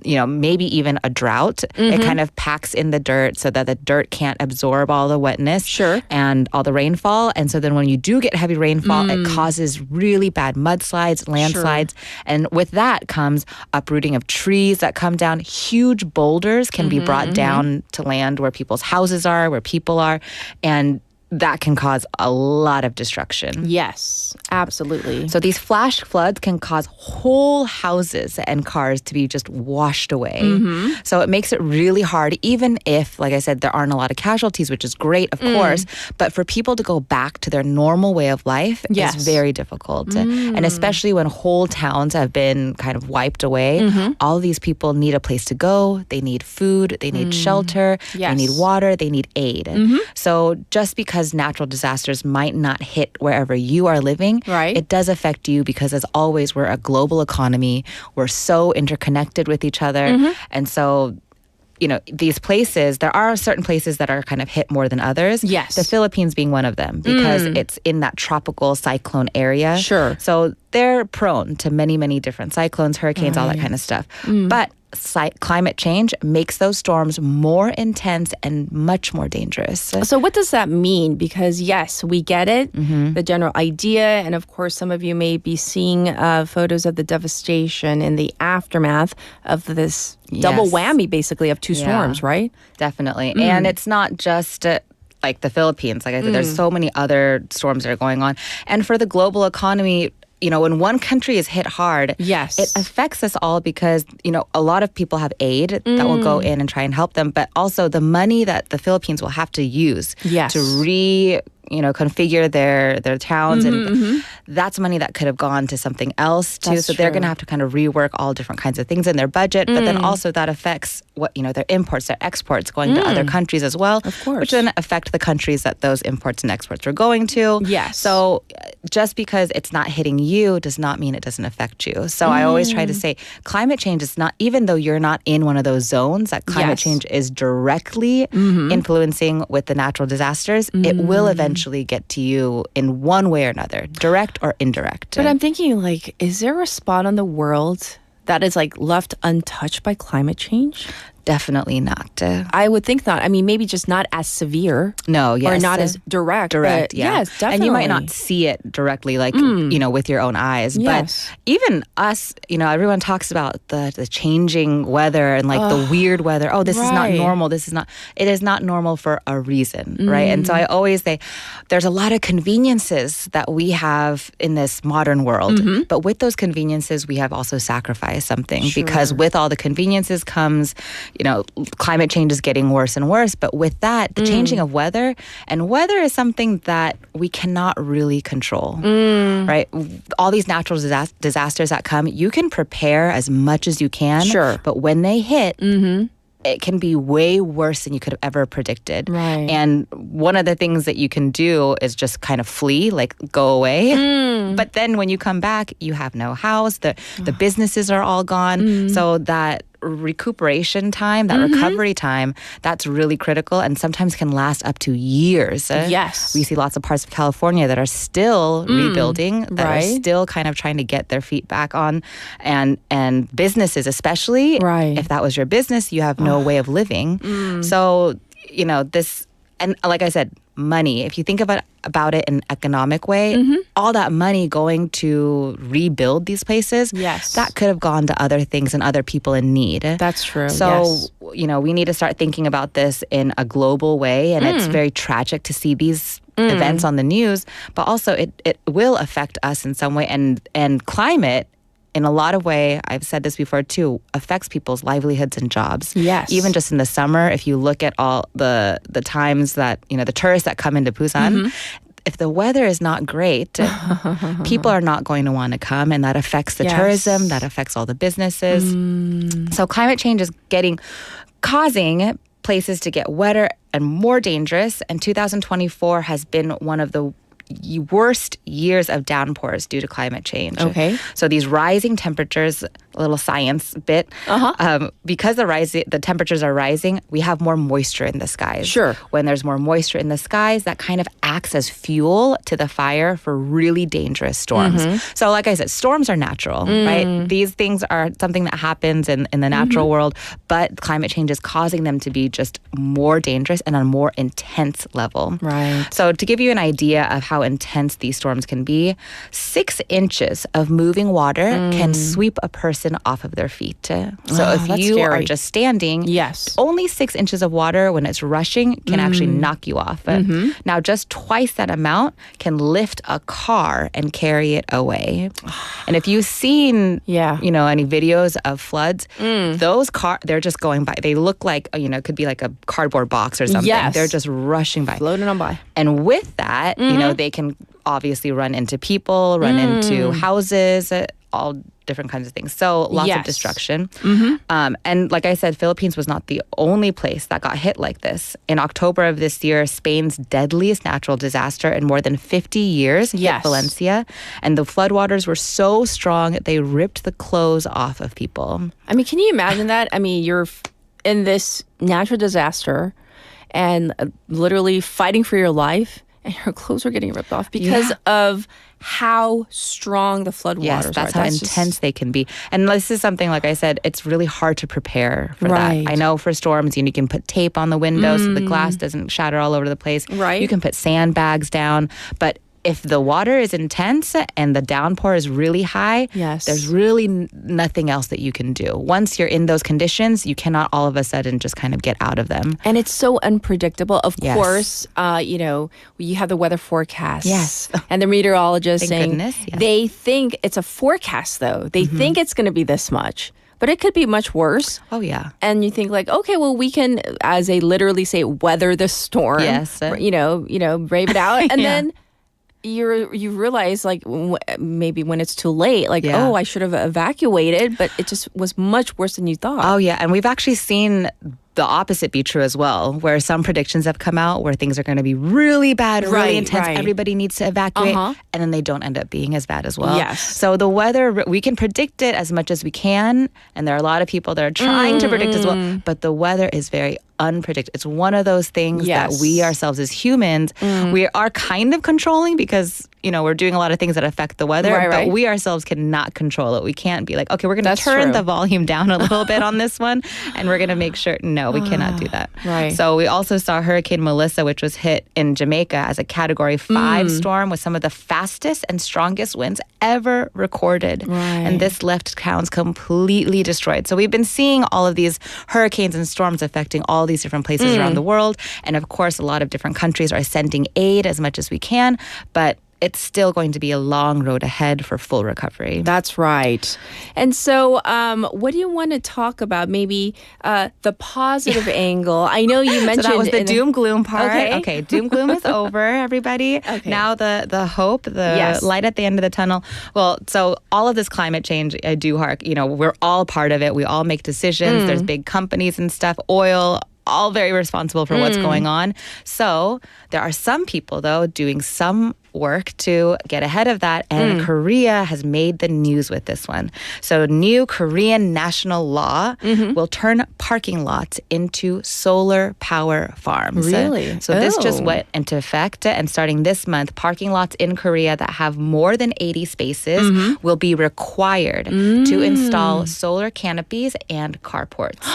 maybe even a drought, it kind of packs in the dirt so that the dirt can't absorb all the wetness and all the rainfall. And so then when you do get heavy rainfall, it causes really bad mudslides, landslides. And with that comes uprooting of trees that come down. Huge boulders can be brought down to land where people's houses are, where people are, and that can cause a lot of destruction. Yes, absolutely. So these flash floods can cause whole houses and cars to be just washed away. So it makes it really hard, even if, like I said, there aren't a lot of casualties, which is great, of course, but for people to go back to their normal way of life is very difficult. And especially when whole towns have been kind of wiped away, all these people need a place to go, they need food, they need shelter, they need water, they need aid. So just because natural disasters might not hit wherever you are living, it does affect you because, as always, we're a global economy. We're so interconnected with each other. And so, these places, there are certain places that are kind of hit more than others. Yes. The Philippines being one of them because it's in that tropical cyclone area. Sure. So they're prone to many, many different cyclones, hurricanes, all that kind of stuff. But climate change makes those storms more intense and much more dangerous. So what does that mean? Because yes, we get it, the general idea, and of course some of you may be seeing photos of the devastation in the aftermath of this double whammy basically of two storms, right? Definitely. And it's not just like the Philippines. Like I said, there's so many other storms that are going on. And for the global economy, when one country is hit hard, it affects us all because, a lot of people have aid that will go in and try and help them, but also the money that the Philippines will have to use to configure their towns, and that's money that could have gone to something else too. That's so they're going to have to kind of rework all different kinds of things in their budget, but then also that affects what their imports, their exports going to other countries as well, of course, which then affect the countries that those imports and exports are going to. Yes. So just because it's not hitting you does not mean it doesn't affect you. So I always try to say climate change is not, even though you're not in one of those zones, that climate change is directly influencing with the natural disasters, it will eventually get to you in one way or another, direct or indirect. But I'm thinking, is there a spot on the world that is left untouched by climate change? Definitely not. I would think not. I mean, maybe just not as severe. No, yes. Or not as direct. Direct, yeah. Yes, definitely. And you might not see it directly, like, with your own eyes. Yes. But even us, everyone talks about the changing weather and like the weird weather. Oh, this is not normal. It is not normal for a reason, right? And so I always say there's a lot of conveniences that we have in this modern world. But with those conveniences, we have also sacrificed something because with all the conveniences comes, climate change is getting worse and worse. But with that, the changing of weather, and weather is something that we cannot really control, right? All these natural disasters that come, you can prepare as much as you can. Sure. But when they hit, it can be way worse than you could have ever predicted. Right. And one of the things that you can do is just kind of flee, like go away. But then when you come back, you have no house. The businesses are all gone. So that recuperation time, that recovery time, that's really critical and sometimes can last up to years. Yes. We see lots of parts of California that are still rebuilding, that are still kind of trying to get their feet back on. And businesses especially, if that was your business, you have no way of living. So, this, and like I said, money, if you think about it in an economic way, all that money going to rebuild these places, that could have gone to other things and other people in need. That's true. So, we need to start thinking about this in a global way. And it's very tragic to see these events on the news, but also it will affect us in some way. And climate, in a lot of way, I've said this before too, affects people's livelihoods and jobs. Yes. Even just in the summer, if you look at all the times that, the tourists that come into Busan, if the weather is not great, people are not going to want to come, and that affects the tourism, that affects all the businesses. So climate change is causing places to get wetter and more dangerous, and 2024 has been one of the worst years of downpours due to climate change. Okay. So these rising temperatures, a little science bit, because the temperatures are rising, we have more moisture in the skies. Sure. When there's more moisture in the skies, that kind of acts as fuel to the fire for really dangerous storms. So like I said, storms are natural, right? These things are something that happens in the natural world, but climate change is causing them to be just more dangerous and on a more intense level. Right. So to give you an idea of how intense these storms can be, 6 inches of moving water can sweep a person off of their feet. So if you are just standing, only 6 inches of water when it's rushing can actually knock you off. Now, just twice that amount can lift a car and carry it away. And if you've seen, any videos of floods, those cars, they're just going by. They look like, it could be like a cardboard box or something. Yes. They're just rushing by. Floating on by. And with that, they can obviously run into people, run into houses, all different kinds of things. So lots of destruction. And like I said, Philippines was not the only place that got hit like this. In October of this year, Spain's deadliest natural disaster in more than 50 years hit Valencia. And the floodwaters were so strong, they ripped the clothes off of people. I mean, can you imagine that? I mean, you're in this natural disaster and literally fighting for your life, and your clothes are getting ripped off because of how strong the floodwaters are. Yes, that's how intense they can be. And this is something, like I said, it's really hard to prepare for that. I know for storms, you can put tape on the windows so the glass doesn't shatter all over the place. Right. You can put sandbags down, but if the water is intense and the downpour is really high, there's really nothing else that you can do. Once you're in those conditions, you cannot all of a sudden just kind of get out of them. And it's so unpredictable. Of course, you have the weather forecast. Yes. And the meteorologist saying goodness, they think it's a forecast, though. They think it's going to be this much. But it could be much worse. Oh, yeah. And you think like, okay, well, we can, as they literally say, weather the storm. Yes. Brave it out. And then you realize like maybe when it's too late, like, oh, I should have evacuated, but it just was much worse than you thought. Oh, yeah. And we've actually seen the opposite be true as well, where some predictions have come out where things are going to be really bad, really intense. Everybody needs to evacuate, and then they don't end up being as bad as well. Yes. So the weather, we can predict it as much as we can, and there are a lot of people that are trying to predict as well, but the weather is very unpredictable. It's one of those things that we ourselves as humans, we are kind of controlling because, we're doing a lot of things that affect the weather, but we ourselves cannot control it. We can't be like, okay, we're going to turn the volume down a little bit on this one, and we're going to make sure. No, we cannot do that. Right. So we also saw Hurricane Melissa, which was hit in Jamaica as a Category 5 storm with some of the fastest and strongest winds ever recorded. Right. And this left towns completely destroyed. So we've been seeing all of these hurricanes and storms affecting all these different places around the world. And of course, a lot of different countries are sending aid as much as we can, but it's still going to be a long road ahead for full recovery. That's right. And so what do you want to talk about? Maybe the positive angle. I know you mentioned... So that was the doom gloom part. Okay, doom gloom is over, everybody. Okay. Now the hope, the light at the end of the tunnel. Well, so all of this climate change, I do we're all part of it. We all make decisions. There's big companies and stuff, oil, all very responsible for what's going on. So there are some people, though, doing some work to get ahead of that, and Korea has made the news with this one. So new Korean national law will turn parking lots into solar power farms. Really? So this just went into effect, and starting this month, parking lots in Korea that have more than 80 spaces will be required to install solar canopies and carports.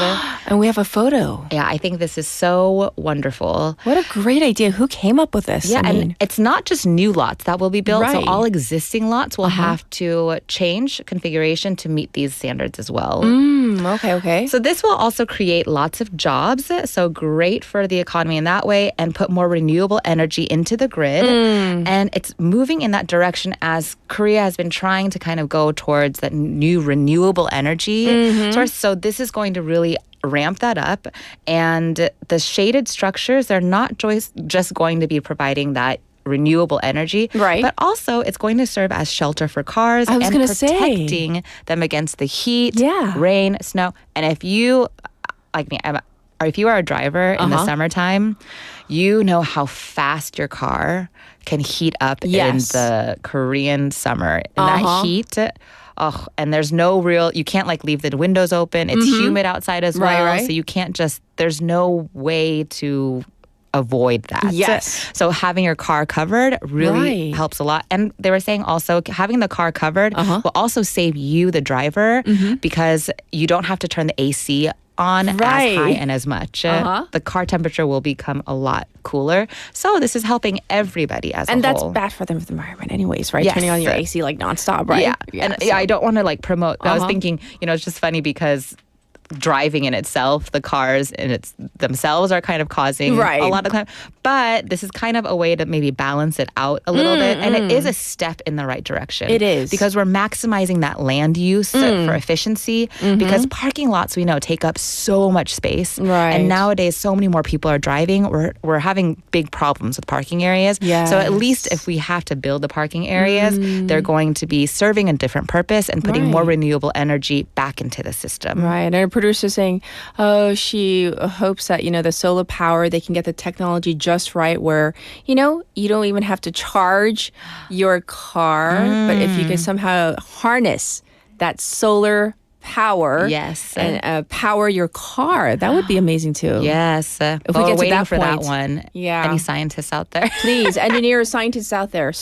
And we have a photo. Yeah, I think this is so wonderful. What a great idea. Who came up with this? Yeah, and it's not just new lots that will be built. Right. So all existing lots will have to change configuration to meet these standards as well. Okay. So this will also create lots of jobs. So great for the economy in that way, and put more renewable energy into the grid. And it's moving in that direction as Korea has been trying to kind of go towards that new renewable energy source. So this is going to really ramp that up. And the shaded structures, they're not just going to be providing that renewable energy, but also it's going to serve as shelter for cars and protecting them against the heat, rain, snow. And if you, like me, or if you are a driver in the summertime, you know how fast your car can heat up in the Korean summer. In that heat, and there's no you can't leave the windows open. It's humid outside as well. So you can't there's no way to avoid that. Yes. So having your car covered really helps a lot. And they were saying also having the car covered will also save you, the driver, because you don't have to turn the AC on as high and as much. The car temperature will become a lot cooler. So this is helping everybody as a whole. And that's bad for the environment anyways, right? Yes. Turning on your AC nonstop, right? Yeah. I don't want to promote. I was thinking, it's just funny because driving in itself, the cars in themselves are kind of causing a lot of climate. But this is kind of a way to maybe balance it out a little bit. And it is a step in the right direction. It is. Because we're maximizing that land use for efficiency. Because parking lots, we know, take up so much space. Right. And nowadays, so many more people are driving. We're having big problems with parking areas. Yes. So at least if we have to build the parking areas, they're going to be serving a different purpose and putting more renewable energy back into the system. Right. And our producer saying, she hopes that, the solar power, they can get the technology just right where, you don't even have to charge your car. But if you can somehow harness that solar power and power your car, that would be amazing too. Yes. If we get to that for point, that one. Yeah. Any scientists out there? Please, engineers, scientists out there,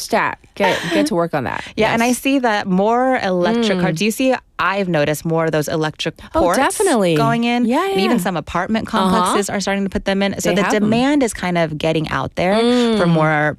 get to work on that. Yeah, and I see that more electric cars. Do you see? I've noticed more of those electric ports definitely going in. Yeah. And even some apartment complexes are starting to put them in. So the demand is kind of getting out there for more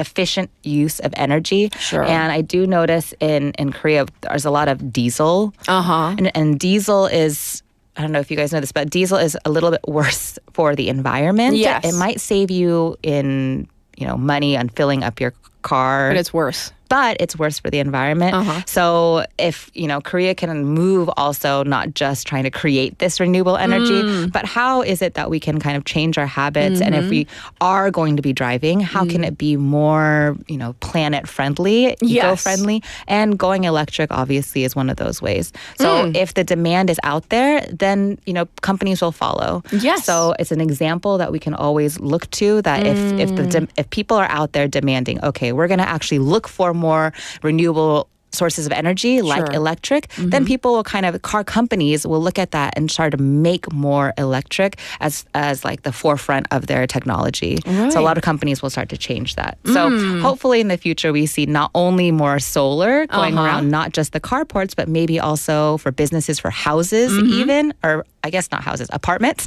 efficient use of energy. Sure. And I do notice in Korea, there's a lot of diesel. And diesel is, I don't know if you guys know this, but diesel is a little bit worse for the environment. Yes. It might save you in, money on filling up your car. But it's worse. But it's worse for the environment. So if, Korea can move also not just trying to create this renewable energy, but how is it that we can kind of change our habits? And if we are going to be driving, how can it be more, planet friendly, eco-friendly? And going electric obviously is one of those ways. So if the demand is out there, then, companies will follow. Yes. So it's an example that we can always look to that if people are out there demanding, okay, we're going to actually look for more renewable sources of energy like electric, then people will car companies will look at that and try to make more electric as like the forefront of their technology. Right. So a lot of companies will start to change that. So hopefully in the future we see not only more solar going around, not just the carports, but maybe also for businesses, for houses even, or I guess not houses, apartments.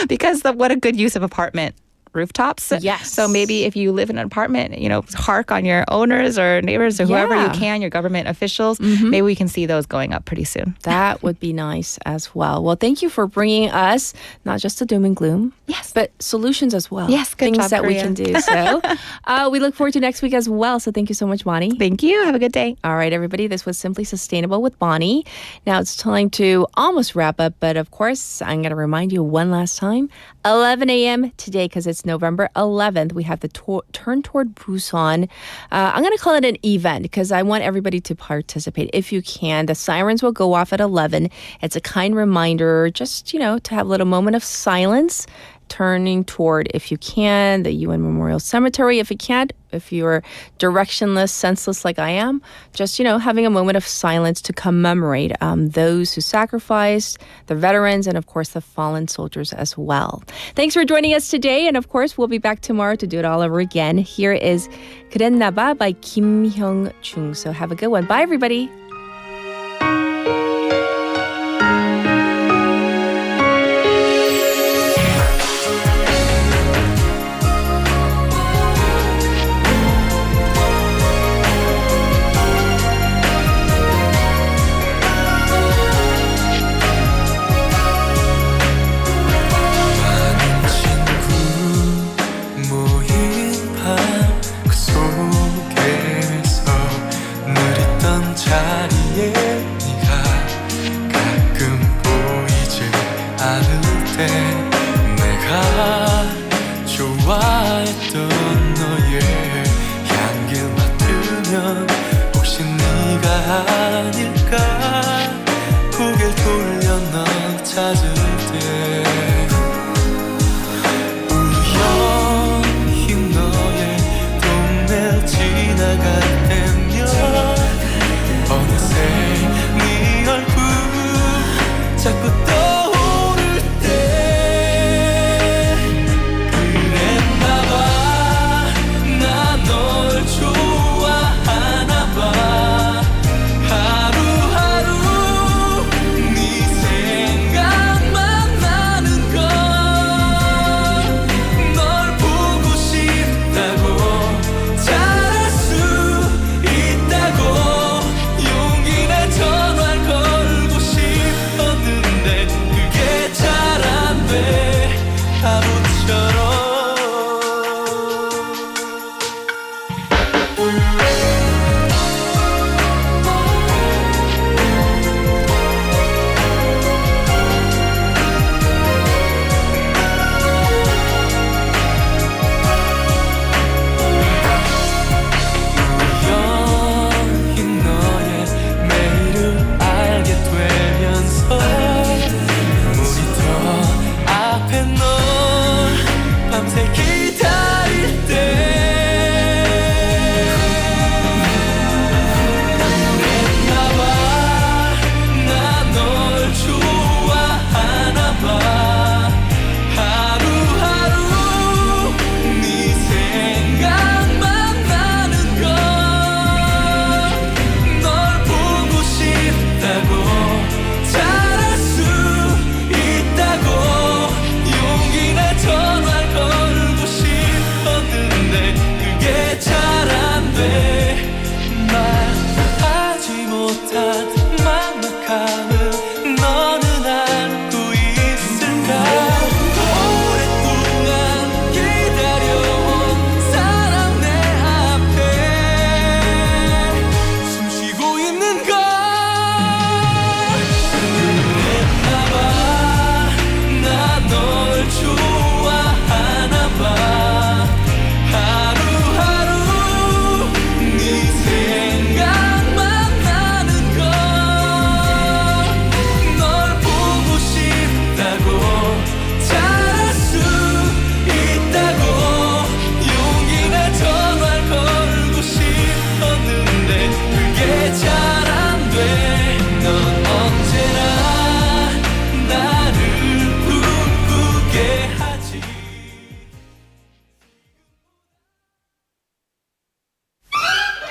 Because what a good use of apartment rooftops. Yes. So maybe if you live in an apartment, hark on your owners or neighbors or whoever you can, your government officials. Maybe we can see those going up pretty soon. That would be nice as well. Well, thank you for bringing us not just the doom and gloom, but solutions as well. Yes, good things job, that we Korea. can do. So we look forward to next week as well. So thank you so much, Bonnie. Thank you. Have a good day. All right, everybody. This was Simply Sustainable with Bonnie. Now it's time to almost wrap up, but of course, I'm going to remind you one last time, 11 a.m. today, because it's November 11th, we have the Turn Toward Busan. I'm going to call it an event because I want everybody to participate if you can. The sirens will go off at 11. It's a kind reminder just, to have a little moment of silence, turning toward, if you can, the UN Memorial Cemetery. If you can't, if you're directionless, senseless like I am, just, having a moment of silence to commemorate those who sacrificed, the veterans, and of course, the fallen soldiers as well. Thanks for joining us today. And of course, we'll be back tomorrow to do it all over again. Here is 그랬나봐 by Kim Hyung-jung. So have a good one. Bye, everybody. 자리에 네가 가끔 보이지 않을 때 내가 좋아했던 너의 향기를 맡으면 혹시 네가 아닐까 고개를 돌려 널 찾을 때 우연히 너의 동네를 지나갈 때면 어느새 네 얼굴 자꾸 떠오를 때 그랬나봐 나 널 좋아하나봐 하루하루 네 생각만 나는 걸 널 보고 싶다고 잘할 수 있다고 전화를 걸고 싶었는데 그게 잘 안 돼 바보처럼 전화를 걸고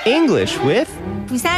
English with 부산